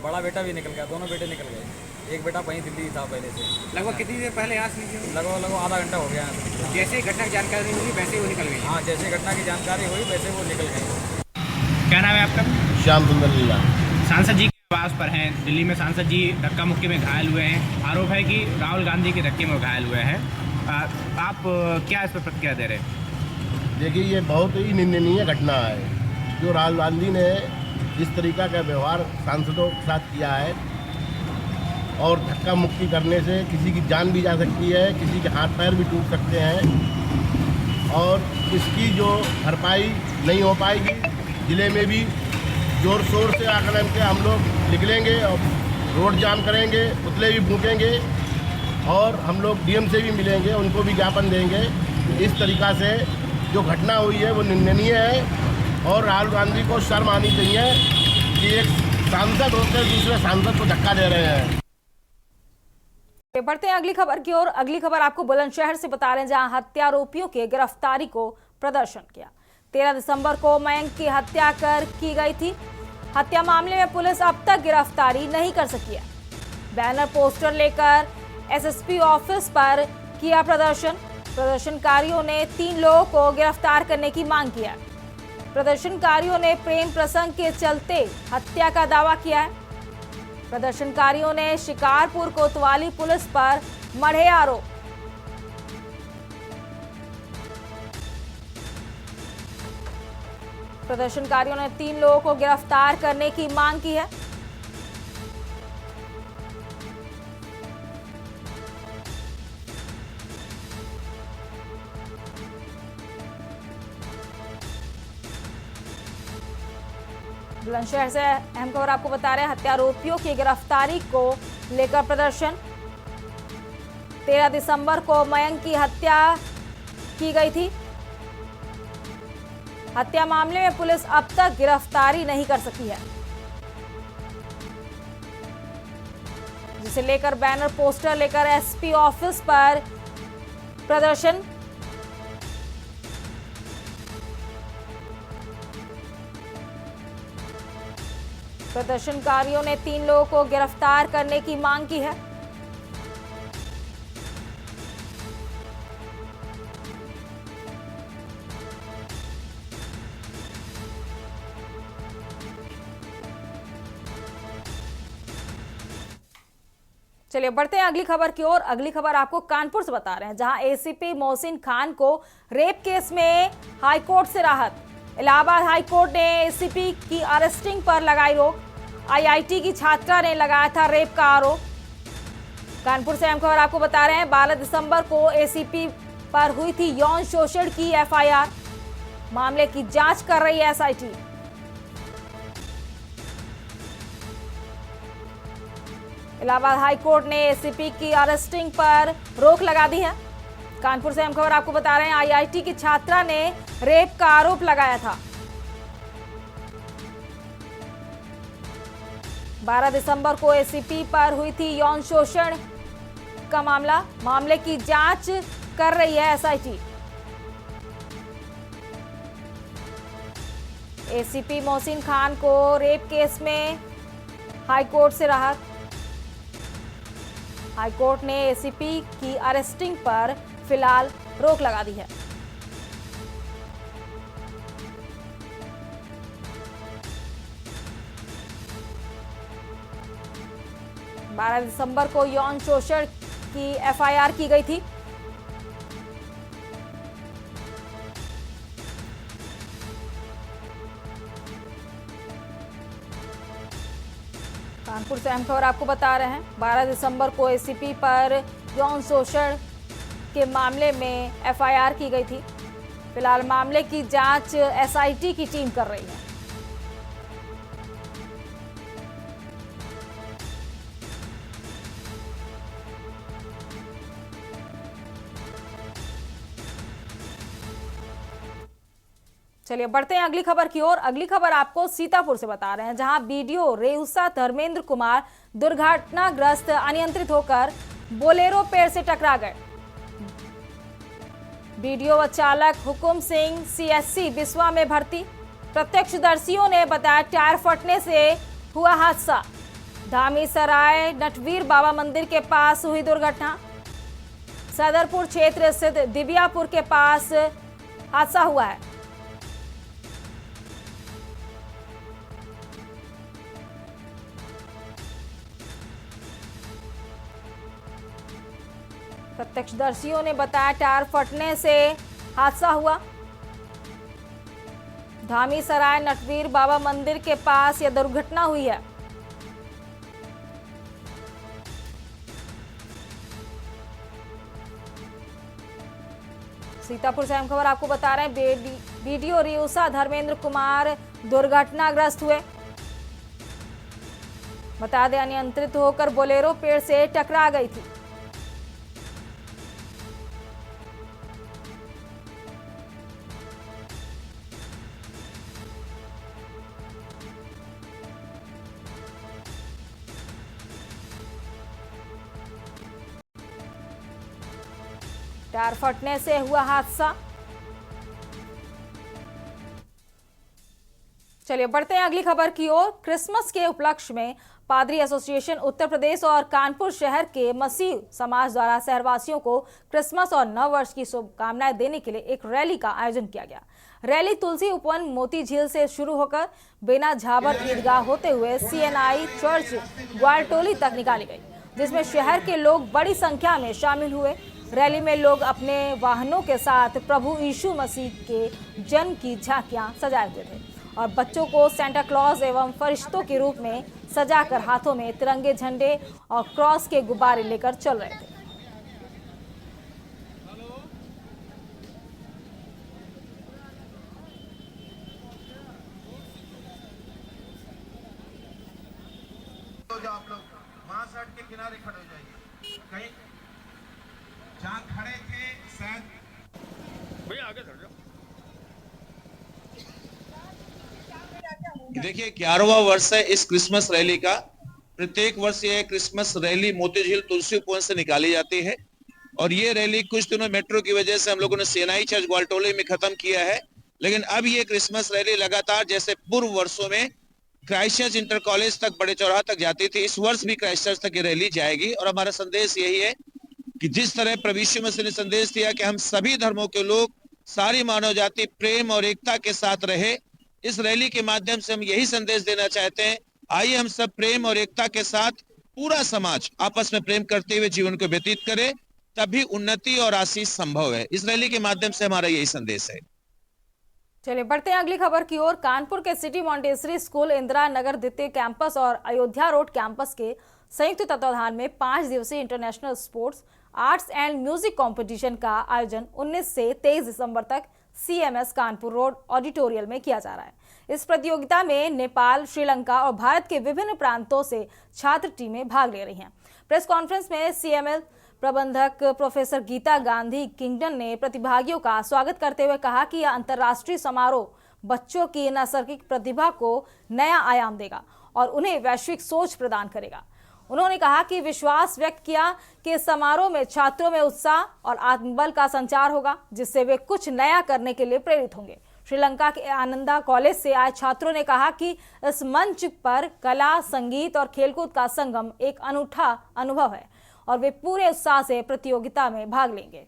H: बड़ा बेटा भी निकल गया, दोनों बेटे निकल गए। एक बेटा वहीं दिल्ली था पहले से।
I: लगभग कितनी देर पहले यहाँ से निकली?
H: लगभग आधा घंटा हो गया।
I: जैसे ही घटना की जानकारी मिली वैसे ही वो निकल गई?
H: हाँ, जैसे घटना की जानकारी हुई वैसे वो निकल गए।
I: क्या नाम है आपका?
F: श्याम सुंदर लीला।
I: सांसद जी के आवास पर हैं दिल्ली में। सांसद जी धक्का मुक्की में घायल हुए हैं। आरोप है कि राहुल गांधी के धक्के में घायल हुए हैं। आप क्या इस पर प्रतिक्रिया दे रहे हैं?
F: देखिए, ये बहुत ही निंदनीय घटना है जो राहुल गांधी ने जिस तरीका का व्यवहार सांसदों के साथ किया है, और धक्का मुक्की करने से किसी की जान भी जा सकती है, किसी के हाथ पैर भी टूट सकते हैं, और इसकी जो भरपाई नहीं हो पाएगी। जिले में भी जोर शोर से आकलन के हम लोग निकलेंगे और रोड जाम करेंगे, पुतले भी फूकेंगे और हम लोग डीएम से भी मिलेंगे, उनको भी ज्ञापन देंगे। इस तरीक़ा से जो घटना हुई है वो निंदनीय है और राहुल गांधी को शर्म आनी चाहिए कि एक सांसद होकर दूसरे सांसद को धक्का दे रहे हैं।
A: बढ़ते हैं अगली खबर की ओर। अगली खबर आपको बुलंदशहर से बता रहे हैं, जहां हत्यारोपियों के गिरफ्तारी को प्रदर्शन किया। 13 दिसंबर को मयंक की हत्या की गई थी। हत्या मामले में पुलिस अब तक गिरफ्तारी नहीं कर सकी है। बैनर पोस्टर लेकर एसएसपी ऑफिस पर किया प्रदर्शन। प्रदर्शनकारियों ने 3 लोगों को गिरफ्तार करने की मांग किया। प्रदर्शनकारियों ने प्रेम प्रसंग के चलते हत्या का दावा किया है। प्रदर्शनकारियों ने शिकारपुर कोतवाली पुलिस पर मढ़े आरोप। प्रदर्शनकारियों ने 3 लोगों को गिरफ्तार करने की मांग की है। बुलंदशहर से अहम खबर आपको बता रहे हैं, हत्यारोपियों की गिरफ्तारी को लेकर प्रदर्शन। 13 दिसंबर को मयंक की हत्या की गई थी। हत्या मामले में पुलिस अब तक गिरफ्तारी नहीं कर सकी है, जिसे लेकर बैनर पोस्टर लेकर एसपी ऑफिस पर प्रदर्शन। प्रदर्शनकारियों ने 3 लोगों को गिरफ्तार करने की मांग की है। चलिए बढ़ते हैं अगली खबर की ओर। अगली खबर आपको कानपुर से बता रहे हैं, जहां एसीपी मोहसिन खान को रेप केस में हाईकोर्ट से राहत। इलाहाबाद हाईकोर्ट ने एसीपी की अरेस्टिंग पर लगाई रोक। आईआईटी की छात्रा ने लगाया था रेप का आरोप। कानपुर से अहम खबर आपको बता रहे हैं, 12 दिसंबर को एसीपी पर हुई थी यौन शोषण की एफआईआर। मामले की जांच कर रही है एसआईटी। इलाहाबाद हाईकोर्ट ने एसीपी की अरेस्टिंग पर रोक लगा दी है। कानपुर से अहम खबर आपको बता रहे हैं, आईआईटी की छात्रा ने रेप का आरोप लगाया था। 12 दिसंबर को एसीपी पर हुई थी यौन शोषण का मामला। मामले की जांच कर रही है एसआईटी। एसीपी मोहसिन खान को रेप केस में हाईकोर्ट से राहत। हाईकोर्ट ने एसीपी की अरेस्टिंग पर फिलहाल रोक लगा दी है। बारह दिसंबर को यौन शोषण की एफआईआर की गई थी। कानपुर से अहम खबर आपको बता रहे हैं, 12 दिसंबर को एसीपी पर यौन शोषण के मामले में एफआईआर की गई थी। फिलहाल मामले की जांच एसआईटी की टीम कर रही है। चलिए बढ़ते हैं अगली खबर की ओर। अगली खबर आपको सीतापुर से बता रहे हैं, जहां बीडीओ रेउसा धर्मेंद्र कुमार दुर्घटनाग्रस्त अनियंत्रित होकर बोलेरो पेड़ से टकरा गए। बीडीओ व चालक हुकुम सिंह सीएससी बिस्वा में भर्ती। प्रत्यक्षदर्शियों ने बताया टायर फटने से हुआ हादसा। धामी सराय नटवीर बाबा मंदिर के पास हुई दुर्घटना। सदरपुर क्षेत्र स्थित दिबियापुर के पास हादसा हुआ है। प्रत्यक्षदर्शियों ने बताया टायर फटने से हादसा हुआ। धामी सराय नटवीर बाबा मंदिर के पास यह दुर्घटना हुई है। सीतापुर से अहम खबर आपको बता रहे हैं, बीडीओ रेउसा धर्मेंद्र कुमार दुर्घटनाग्रस्त हुए। बता दें अनियंत्रित होकर बोलेरो पेड़ से टकरा गई थी। टायर फटने से हुआ हादसा। चलिए बढ़ते हैं अगली खबर की ओर। क्रिसमस के उपलक्ष्य में पादरी एसोसिएशन उत्तर प्रदेश और कानपुर शहर के मसीह समाज द्वारा शहरवासियों को क्रिसमस और नव वर्ष की शुभकामनाएं देने के लिए एक रैली का आयोजन किया गया। रैली तुलसी उपवन मोती झील से शुरू होकर बेना झाबर ईदगाह होते हुए CNI चर्च ग्वालटोली तक निकाली गई, जिसमें शहर के लोग बड़ी संख्या में शामिल हुए। रैली में लोग अपने वाहनों के साथ प्रभु यीशु मसीह के जन्म की झांकियां सजाए हुए थे और बच्चों को सेंटा क्लॉज एवं फरिश्तों के रूप में सजाकर हाथों में तिरंगे झंडे और क्रॉस के गुब्बारे लेकर चल रहे थे।
F: तो आप लोग वहां से हट के किनारे खड़े हो जाइए। कहीं जहां खड़े थे शायद
E: भैया आगे चढ़ जाओ।
F: देखिए 11वां वर्ष है इस क्रिसमस रैली का। प्रत्येक वर्ष ये क्रिसमस रैली मोती झील तुलसी उपवन से निकाली जाती है और ये रैली कुछ दिनों मेट्रो की वजह से हम लोगों ने CNI चर्च ग्वालटोली में खत्म किया है, लेकिन अब ये क्रिसमस रैली लगातार जैसे पूर्व वर्षों में क्राइस्ट चर्च इंटर कॉलेज तक बड़े चौराहा तक जाती थी, इस वर्ष भी क्राइस्ट चर्च तक ये रैली जाएगी। और हमारा संदेश यही है कि जिस तरह प्रभु यीशु मसीह ने संदेश दिया कि हम सभी धर्मों के लोग, सारी मानव जाति प्रेम और एकता के साथ रहे, इस रैली के माध्यम से हम यही संदेश देना चाहते हैं। आइए हम सब प्रेम और एकता के साथ पूरा समाज आपस में प्रेम करते हुए जीवन को व्यतीत करे, तभी उन्नति और आशीष संभव है। इस रैली के माध्यम से हमारा यही संदेश है।
A: चलिए बढ़ते हैं अगली खबर की ओर। कानपुर के city Montessori school, Indira Nagar द्वितीय कैंपस और अयोध्या रोड कैंपस के संयुक्त तत्वाधान में 5 दिवसीय international sports, arts and music competition का आयोजन 19 से 23 दिसंबर तक CMS कानपुर रोड ऑडिटोरियल में किया जा रहा है। इस प्रतियोगिता में नेपाल, श्रीलंका और भारत के विभिन्न प्रांतों से छात्र टीमें भाग ले रही हैं। प्रेस कॉन्फ्रेंस में CML प्रबंधक प्रोफेसर गीता गांधी किंगडन ने प्रतिभागियों का स्वागत करते हुए कहा कि यह अंतर्राष्ट्रीय समारोह बच्चों की नैसर्गिक प्रतिभा को नया आयाम देगा और उन्हें वैश्विक सोच प्रदान करेगा। उन्होंने कहा कि विश्वास व्यक्त किया कि इस समारोह में छात्रों में उत्साह और आत्मबल का संचार होगा, जिससे वे कुछ नया करने के लिए प्रेरित होंगे। श्रीलंका के आनंदा कॉलेज से आए छात्रों ने कहा कि इस मंच पर कला, संगीत और खेलकूद का संगम एक अनूठा अनुभव है और वे पूरे उत्साह से प्रतियोगिता में भाग लेंगे।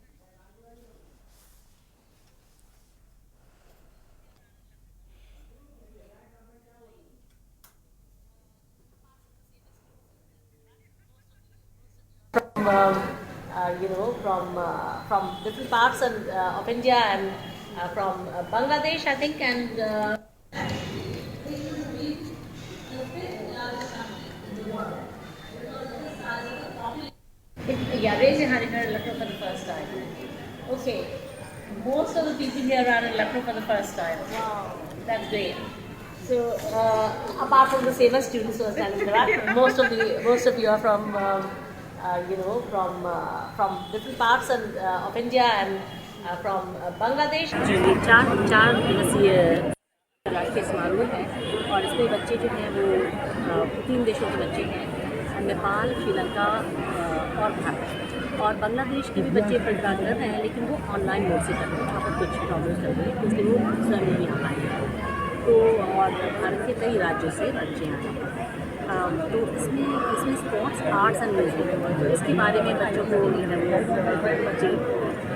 J: From different parts of India and from Bangladesh, I think, and yeah, raise your hand if you're in Lucknow for the first time. Okay, most of the people here are in Lucknow for the first time. Wow, that's great. So, apart from the SEVA students who are standing there, most of you are from from different parts of India and from Bangladesh. चार दिवसीय राष्ट्रीय समारोह है और इसमें बच्चे जो हैं वो 3 देशों के बच्चे हैं, नेपाल, श्रीलंका और भारत, और बांग्लादेश के भी बच्चे प्रतिभाग कर रहे हैं, लेकिन वो ऑनलाइन मोड से कर रहे हैं, वहाँ पर कुछ प्रॉब्लम्स चल रही है, इसलिए वो सर नहीं आ पाएंगे। तो और भारत के कई राज्यों से बच्चे आए हैं। तो इसमें स्पोर्ट्स, आर्ट्स एंड म्यूजिक, इसके बारे में बच्चों को बच्चे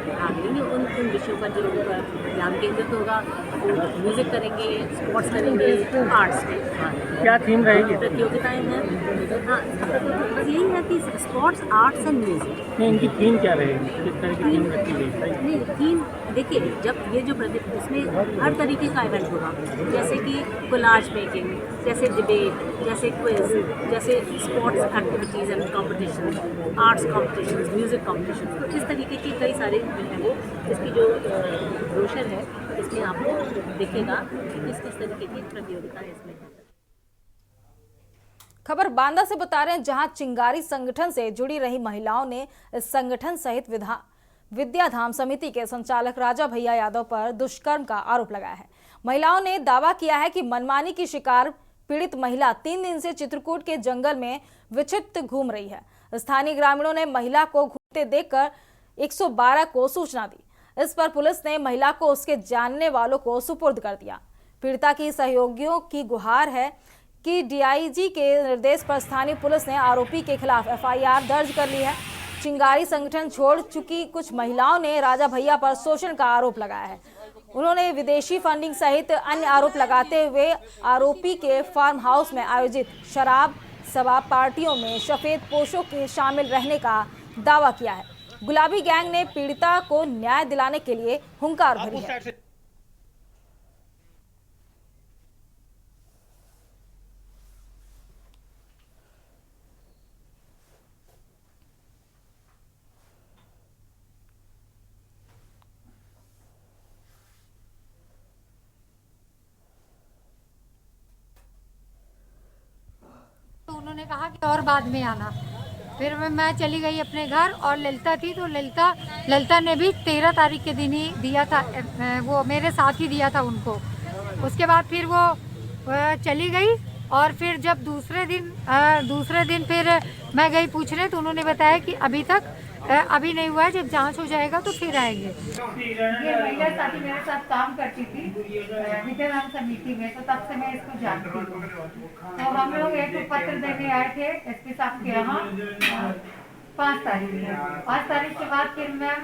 J: भाग लेंगे। उन विषयों पर जो ध्यान केंद्रित होगा, वो म्यूजिक करेंगे, स्पोर्ट्स करेंगे, आर्ट्स में
D: क्या थीम रहेगी?
J: प्रतियोगिताएँ हैं। हाँ, यही है कि स्पोर्ट्स, आर्ट्स एंड म्यूजिक।
D: नहीं, इनकी थीम क्या रहेगी? किस तरह की थीम रखी गई?
J: नहीं, थीम देखिए, जब ये जो इसमें हर तरीके का इवेंट होगा, जैसे कि कोलाज मेकिंग, जैसे डिबेट, जैसे क्विज, जैसे sports activities and competition, arts competition, music competition, तो इस तरीके के कई सारे हैं। वो इसकी जो ब्रोशर है, इसमें आपको दिखेगा कि किस किस तरीके की प्रतियोगिता इसमें है।
A: खबर बांदा से बता रहे हैं, जहां चिंगारी संगठन से जुड़ी रही महिलाओं ने इस संगठन सहित विद्याधाम समिति के संचालक राजा भैया यादव पर दुष्कर्म का आरोप लगाया है। महिलाओं ने दावा किया है कि मनमानी की शिकार पीड़ित महिला 3 दिन से चित्रकूट के जंगल में विक्षिप्त घूम रही है। स्थानीय ग्रामीणों ने महिला को घूमते देखकर 112 को सूचना दी। इस पर पुलिस ने महिला को उसके जानने वालों को सुपुर्द कर दिया। पीड़िता की सहयोगियों की गुहार है कि डीआईजी के निर्देश पर स्थानीय पुलिस ने आरोपी के खिलाफ एफआईआर दर्ज कर ली है। चिंगारी संगठन छोड़ चुकी कुछ महिलाओं ने राजा भैया पर शोषण का आरोप लगाया है। उन्होंने विदेशी फंडिंग सहित अन्य आरोप लगाते हुए आरोपी के फार्म हाउस में आयोजित शराब शबाब पार्टियों में सफेद पोशों के शामिल रहने का दावा किया है। गुलाबी गैंग ने पीड़िता को न्याय दिलाने के लिए हुंकार भरी है।
K: तो उन्होंने कहा कि और बाद में आना। फिर मैं चली गई अपने घर और ललिता थी, तो ललिता ने भी 13 तारीख के दिन ही दिया था, वो मेरे साथ ही दिया था उनको। उसके बाद फिर वो चली गई और फिर जब दूसरे दिन फिर मैं गई पूछने, तो उन्होंने बताया कि अभी नहीं हुआ है, जब जांच हो जाएगा तो फिर आएंगे। ये महिला साथी मेरे साथ काम करती थी विद्याधाम समिति में, तो तब से मैं इसको जानती हूँ। तो हम लोग एक पत्र देने आए थे एसपी साहब के यहाँ 5 तारीख को। 5 तारीख के बाद फिर मैम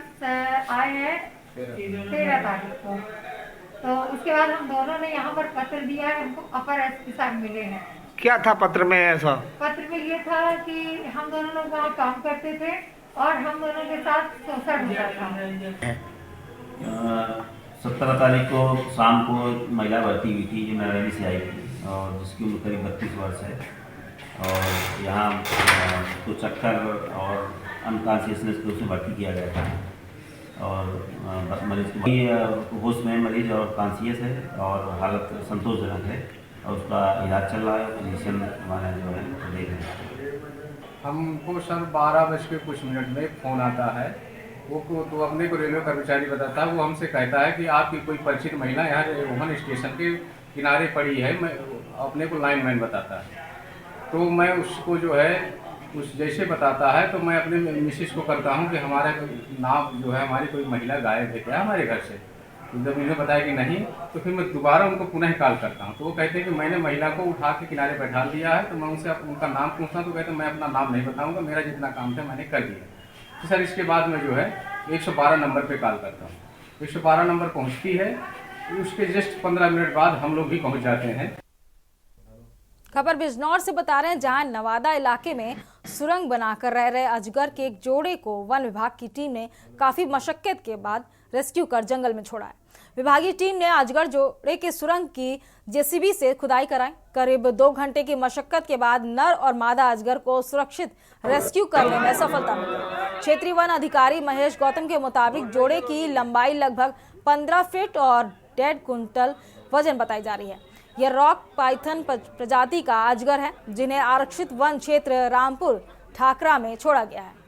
K: आए हैं 13 तारीख को। तो उसके बाद हम दोनों ने यहाँ पर पत्र दिया है, हमको अपर एसपी साहब मिले हैं।
L: क्या था पत्र में ऐसा?
K: पत्र में ये था कि हम दोनों लोग वहाँ काम करते थे और हम दोनों के साथ शोषण होता था।
M: 17 तारीख को शाम को महिला भर्ती हुई थी जो नरैनी से आई थी और जिसकी उम्र करीब 32 वर्ष है और यहाँ तो चक्कर और अनकॉन्शियसनेस को उसे भर्ती किया गया था और मरीज होश में मरीज और कॉन्शियस है और हालत संतोषजनक है और उसका इलाज चल रहा है। फिजिशियन हमारा जो है तो देख रहे हैं।
N: हमको सर 12 बज के कुछ मिनट में फ़ोन आता है। वो तो अपने को रेलवे कर्मचारी बताता है। वो हमसे कहता है कि आपकी कोई परिचित महिला यहाँ रोहन स्टेशन के किनारे पड़ी है। मैं अपने को लाइनमैन बताता है, तो मैं उसको जो है उस जैसे बताता है तो मैं अपने मिसेस को करता हूँ कि हमारा नाम जो है हमारी कोई महिला गायब है क्या हमारे घर से। तो जब इन्हें बताया कि नहीं, तो फिर मैं दोबारा उनको पुनः कॉल करता हूँ। तो वो कहते हैं कि मैंने महिला को उठा के किनारे बैठा दिया है। तो मैं उनसे उनका नाम पूछता हूँ, तो कहते हैं मैं अपना नाम नहीं बताऊँगा, मेरा जितना काम था मैंने कर दिया। तो सर इसके बाद मैं जो है 112 नंबर पर कॉल करता हूँ। 112 नंबर पहुँचती है, उसके जस्ट 15 मिनट बाद हम लोग भी पहुँच जाते हैं।
A: खबर बिजनौर से बता रहे हैं, जहां नवादा इलाके में सुरंग बनाकर रह रहे अजगर के एक जोड़े को वन विभाग की टीम ने काफी मशक्कत के बाद रेस्क्यू कर जंगल में छोड़ा है। विभागीय टीम ने अजगर जोड़े के सुरंग की जेसीबी से खुदाई कराई। करीब 2 घंटे की मशक्कत के बाद नर और मादा अजगर को सुरक्षित रेस्क्यू करने में सफलता मिली। क्षेत्रीय वन अधिकारी महेश गौतम के मुताबिक जोड़े की लंबाई लगभग 15 फीट और 1.5 कुंटल वजन बताई जा रही है। यह रॉक पाइथन प्रजाति का अजगर है, जिन्हें आरक्षित वन क्षेत्र रामपुर ठाकरा में छोड़ा गया है।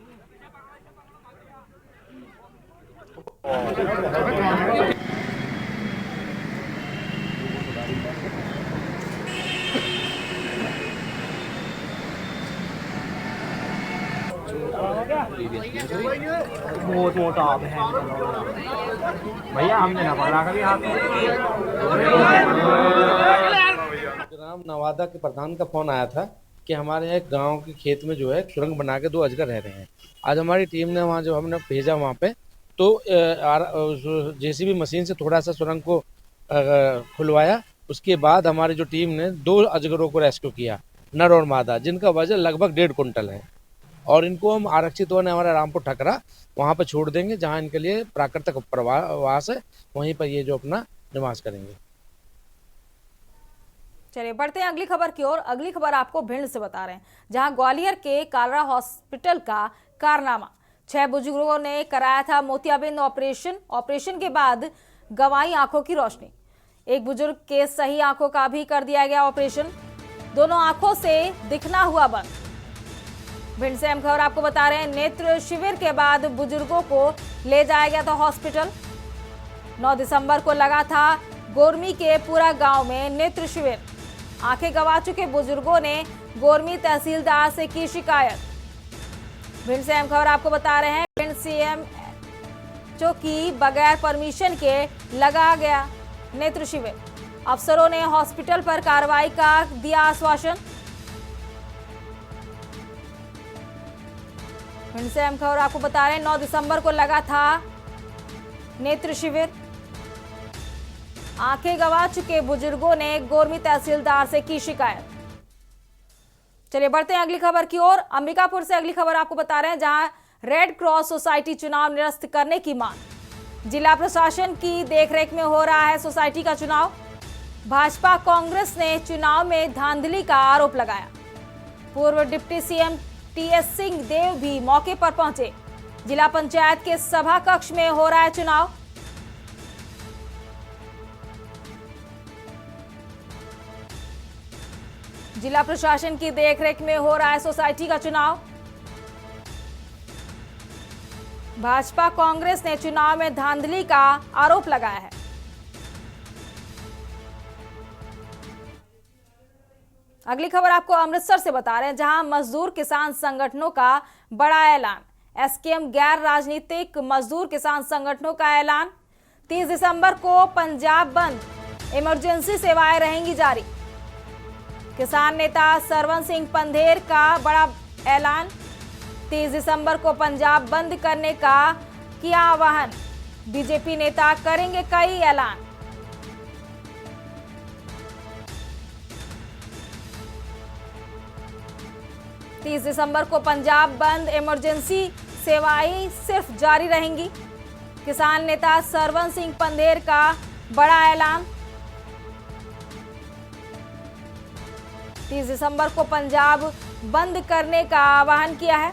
L: बहुत मोटा आप है भैया, हमने ना पकड़ा कभी हाथ में।
O: जनाब नवादा के प्रधान का फोन आया था कि हमारे यहाँ गांव के खेत में जो है सुरंग बना के 2 अजगर रह रहे हैं। आज हमारी टीम ने वहाँ जो हमने भेजा वहाँ पे, तो जेसीबी मशीन से थोड़ा सा सुरंग को खुलवाया। उसके बाद हमारी जो टीम ने 2 अजगरों को रेस्क्यू किया, नर और मादा, जिनका वजन लगभग 1.5 कुंटल है। और इनको हम आरक्षित वन हमारा रामपुर ठकरा वहाँ पर छोड़ देंगे, जहाँ इनके लिए प्राकृतिक प्रवास है, वहीं पर ये जो अपना निवास करेंगे।
A: चलिए बढ़ते हैं अगली खबर की ओर। अगली खबर आपको भिंड से बता रहे हैं, जहां ग्वालियर के कालरा हॉस्पिटल का कारनामा। 6 बुजुर्गों ने कराया था मोतियाबिंद ऑपरेशन के बाद गंवाई आंखों की रोशनी। एक बुजुर्ग के सही आंखों का भी कर दिया गया ऑपरेशन। दोनों आंखों से दिखना हुआ बंद। भिंड से अहम खबर आपको बता रहे हैं, नेत्र शिविर के बाद बुजुर्गों को ले जाया गया था हॉस्पिटल। 9 दिसंबर को लगा था गोरमी के पूरा गांव में नेत्र शिविर। आंखें गंवा चुके बुजुर्गों ने गोरमी तहसीलदार से की शिकायत। भिंड से अहम खबर आपको बता रहे हैं, भिंड सीएम चौकी बगैर परमिशन के लगा गया नेत्र शिविर। अफसरों ने हॉस्पिटल पर कार्रवाई का दिया आश्वासन। भिंड से अहम खबर आपको बता रहे हैं, 9 दिसंबर को लगा था नेत्र शिविर। आंखें गंवा चुके बुजुर्गों ने गोरमी तहसीलदार से की शिकायत। चलिए बढ़ते हैं अगली खबर की ओर। अंबिकापुर से अगली खबर आपको बता रहे हैं, जहां रेड क्रॉस सोसाइटी चुनाव निरस्त करने की मांग। जिला प्रशासन की देखरेख में हो रहा है सोसाइटी का चुनाव। भाजपा कांग्रेस ने चुनाव में धांधली का आरोप लगाया। पूर्व डिप्टी सीएम टीएस सिंह देव भी मौके पर पहुंचे। जिला पंचायत के सभा कक्ष में हो रहा है चुनाव। जिला प्रशासन की देखरेख में हो रहा है सोसाइटी का चुनाव। भाजपा कांग्रेस ने चुनाव में धांधली का आरोप लगाया है। अगली खबर आपको अमृतसर से बता रहे हैं, जहां मजदूर किसान संगठनों का बड़ा ऐलान। एसकेएम गैर राजनीतिक मजदूर किसान संगठनों का ऐलान। 30 दिसंबर को पंजाब बंद, इमरजेंसी सेवाएं रहेंगी जारी। किसान नेता सरवन सिंह पंधेर का बड़ा ऐलान। 30 दिसंबर को पंजाब बंद करने का किया आह्वान। बीजेपी नेता करेंगे कई ऐलान। तीस दिसंबर को पंजाब बंद, इमरजेंसी सेवाएं सिर्फ जारी रहेंगी। किसान नेता सरवन सिंह पंधेर का बड़ा ऐलान। 30 दिसंबर को पंजाब बंद करने का आह्वान किया है।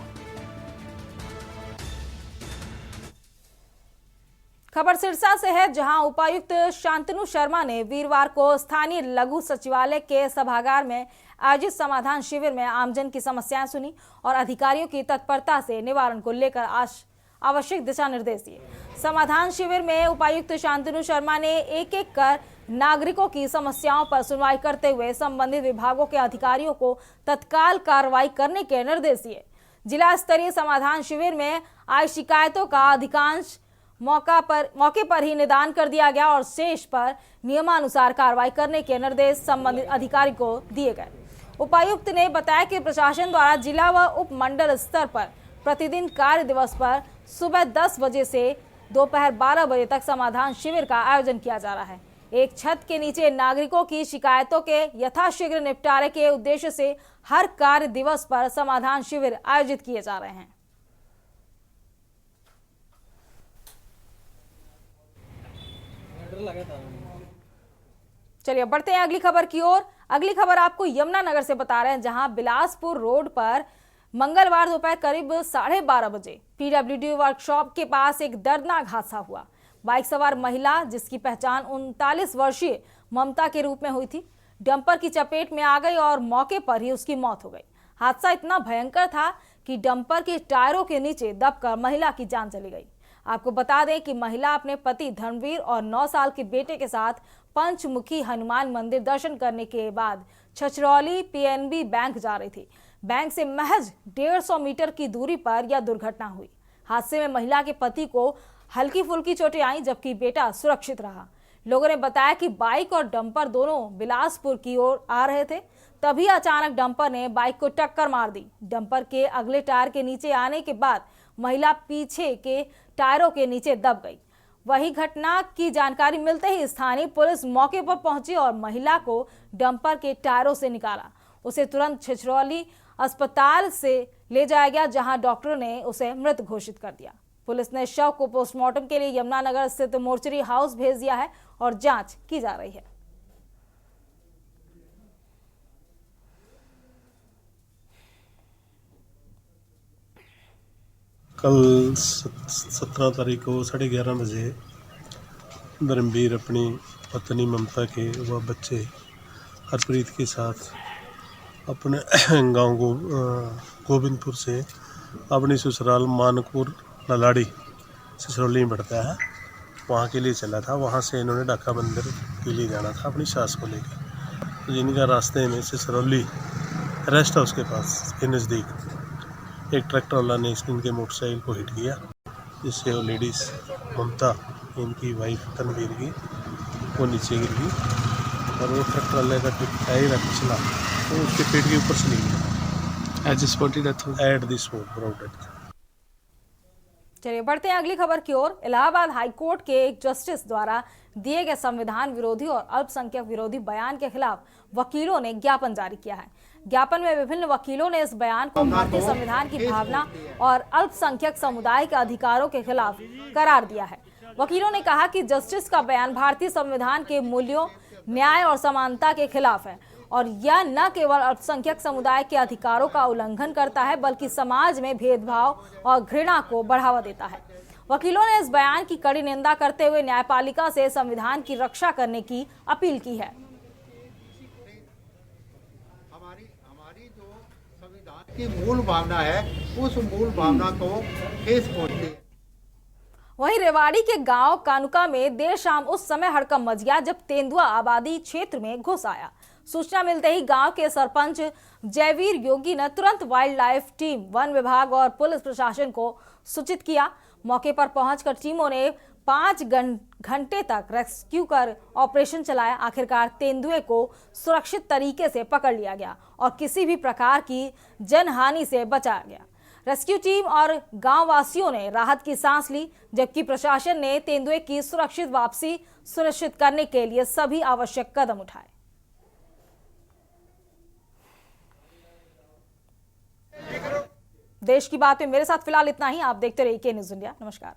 A: खबर सिरसा से है, जहां उपायुक्त शांतनु शर्मा ने वीरवार को स्थानीय लघु सचिवालय के सभागार में आयोजित समाधान शिविर में आमजन की समस्याएं सुनी और अधिकारियों की तत्परता से निवारण को लेकर आवश्यक दिशा निर्देश दिए। समाधान शिविर में उपायुक्त शांतनु शर्मा ने एक एक कर नागरिकों की समस्याओं पर सुनवाई करते हुए संबंधित विभागों के अधिकारियों को तत्काल कार्रवाई करने के निर्देश दिए। जिला स्तरीय समाधान शिविर में आई शिकायतों का अधिकांश मौके पर ही निदान कर दिया गया और शेष पर नियमानुसार कार्रवाई करने के निर्देश संबंधित अधिकारी को दिए गए। उपायुक्त ने बताया कि प्रशासन द्वारा जिला व उपमंडल स्तर पर प्रतिदिन कार्य दिवस पर सुबह 10 बजे से दोपहर 12 बजे तक समाधान शिविर का आयोजन किया जा रहा है। एक छत के नीचे नागरिकों की शिकायतों के यथाशीघ्र निपटारे के उद्देश्य से हर कार्य दिवस पर समाधान शिविर आयोजित किए जा रहे हैं। चलिए बढ़ते हैं अगली खबर की ओर। अगली खबर आपको यमुनानगर से बता रहे हैं, जहां बिलासपुर रोड पर मंगलवार दोपहर करीब 12:30 बजे पीडब्ल्यूडी वर्कशॉप के पास एक दर्दनाक हादसा हुआ। बाइक सवार महिला, जिसकी पहचान 39 वर्षीय ममता के रूप में हुई थी, डंपर की चपेट में आ गई और मौके पर ही उसकी मौत हो गई। हादसा इतना भयंकर था कि डंपर के टायरों के नीचे दबकर महिला की जान चली गई। आपको बता दें कि महिला अपने पति धर्मवीर और 9 साल के बेटे के साथ पंचमुखी हनुमान मंदिर दर्शन करने के बाद छछरौली पीएनबी बैंक जा रही थी। बैंक से महज 150 मीटर की दूरी पर यह दुर्घटना हुई। हादसे में महिला के पति को हल्की फुल्की चोटें आईं, जबकि बेटा सुरक्षित रहा। लोगों ने बताया कि बाइक और डंपर दोनों बिलासपुर की ओर आ रहे थे, तभी अचानक डंपर ने बाइक को टक्कर मार दी। डंपर के अगले टायर के नीचे आने के बाद महिला पीछे के टायरों के नीचे दब गई। वही घटना की जानकारी मिलते ही स्थानीय पुलिस मौके पर पहुंची और महिला को डंपर के टायरों से निकाला। उसे तुरंत छछरौली अस्पताल से ले जाया गया, जहां डॉक्टरों ने उसे मृत घोषित कर दिया। पुलिस ने शव को पोस्टमार्टम के लिए यमुनानगर स्थित मोर्चरी हाउस भेज दिया है और जांच की जा रही है।
P: कल 17 तारीख को 11:30 बजे धर्मवीर अपनी पत्नी ममता के व बच्चे हरप्रीत के साथ अपने गांव को गोविंदपुर से अपनी ससुराल मानपुर ललाड़ी सिसरौली में पड़ता है, वहाँ के लिए चला था। वहाँ से इन्होंने ढाका मंदिर के लिए जाना था अपनी सास को लेकर। तो इनका रास्ते में सिसरौली रेस्ट हाउस के पास के नज़दीक एक ट्रैक्टर वाला ने इनके मोटरसाइकिल को हिट किया, जिससे वो लेडीज़ ममता, इनकी वाइफ तनवीर की, वो नीचे गिर गई और वो ट्रैक्टर वाले का टायर पिछला तो उसके पेट के ऊपर से निकला। एट द स्पॉट डेथ हो, at the spot brought death.
A: चलिए बढ़ते हैं अगली खबर की ओर। इलाहाबाद हाईकोर्ट के एक जस्टिस द्वारा दिए गए संविधान विरोधी और अल्पसंख्यक विरोधी बयान के खिलाफ वकीलों ने ज्ञापन जारी किया है। ज्ञापन में विभिन्न वकीलों ने इस बयान को भारतीय संविधान की भावना और अल्पसंख्यक समुदाय के अधिकारों के खिलाफ करार दिया है। वकीलों ने कहा कि जस्टिस का बयान भारतीय संविधान के मूल्यों, न्याय और समानता के खिलाफ है और यह न केवल अल्पसंख्यक समुदाय के अधिकारों का उल्लंघन करता है बल्कि समाज में भेदभाव और घृणा को बढ़ावा देता है। वकीलों ने इस बयान की कड़ी निंदा करते हुए न्यायपालिका से संविधान की रक्षा करने की अपील की है।
Q: हमारी जो संविधान की मूल भावना है, उस मूल भावना को ठेस पहुंचे।
A: वहीं रेवाड़ी के गांव कानुका में देर शाम उस समय हड़कंप मच गया जब तेंदुआ आबादी क्षेत्र में घुस आया। सूचना मिलते ही गांव के सरपंच जयवीर योगी ने तुरंत वाइल्ड लाइफ टीम, वन विभाग और पुलिस प्रशासन को सूचित किया। मौके पर पहुंचकर टीमों ने 5 घंटे तक रेस्क्यू कर ऑपरेशन चलाया। आखिरकार तेंदुए को सुरक्षित तरीके से पकड़ लिया गया और किसी भी प्रकार की जनहानि से बचाया गया। रेस्क्यू टीम और गांव वासियों ने राहत की सांस ली, जबकि प्रशासन ने तेंदुए की सुरक्षित वापसी सुनिश्चित करने के लिए सभी आवश्यक कदम उठाए। देश की बात में मेरे साथ फिलहाल इतना ही। आप देखते रहिए के न्यूज़ इंडिया। नमस्कार।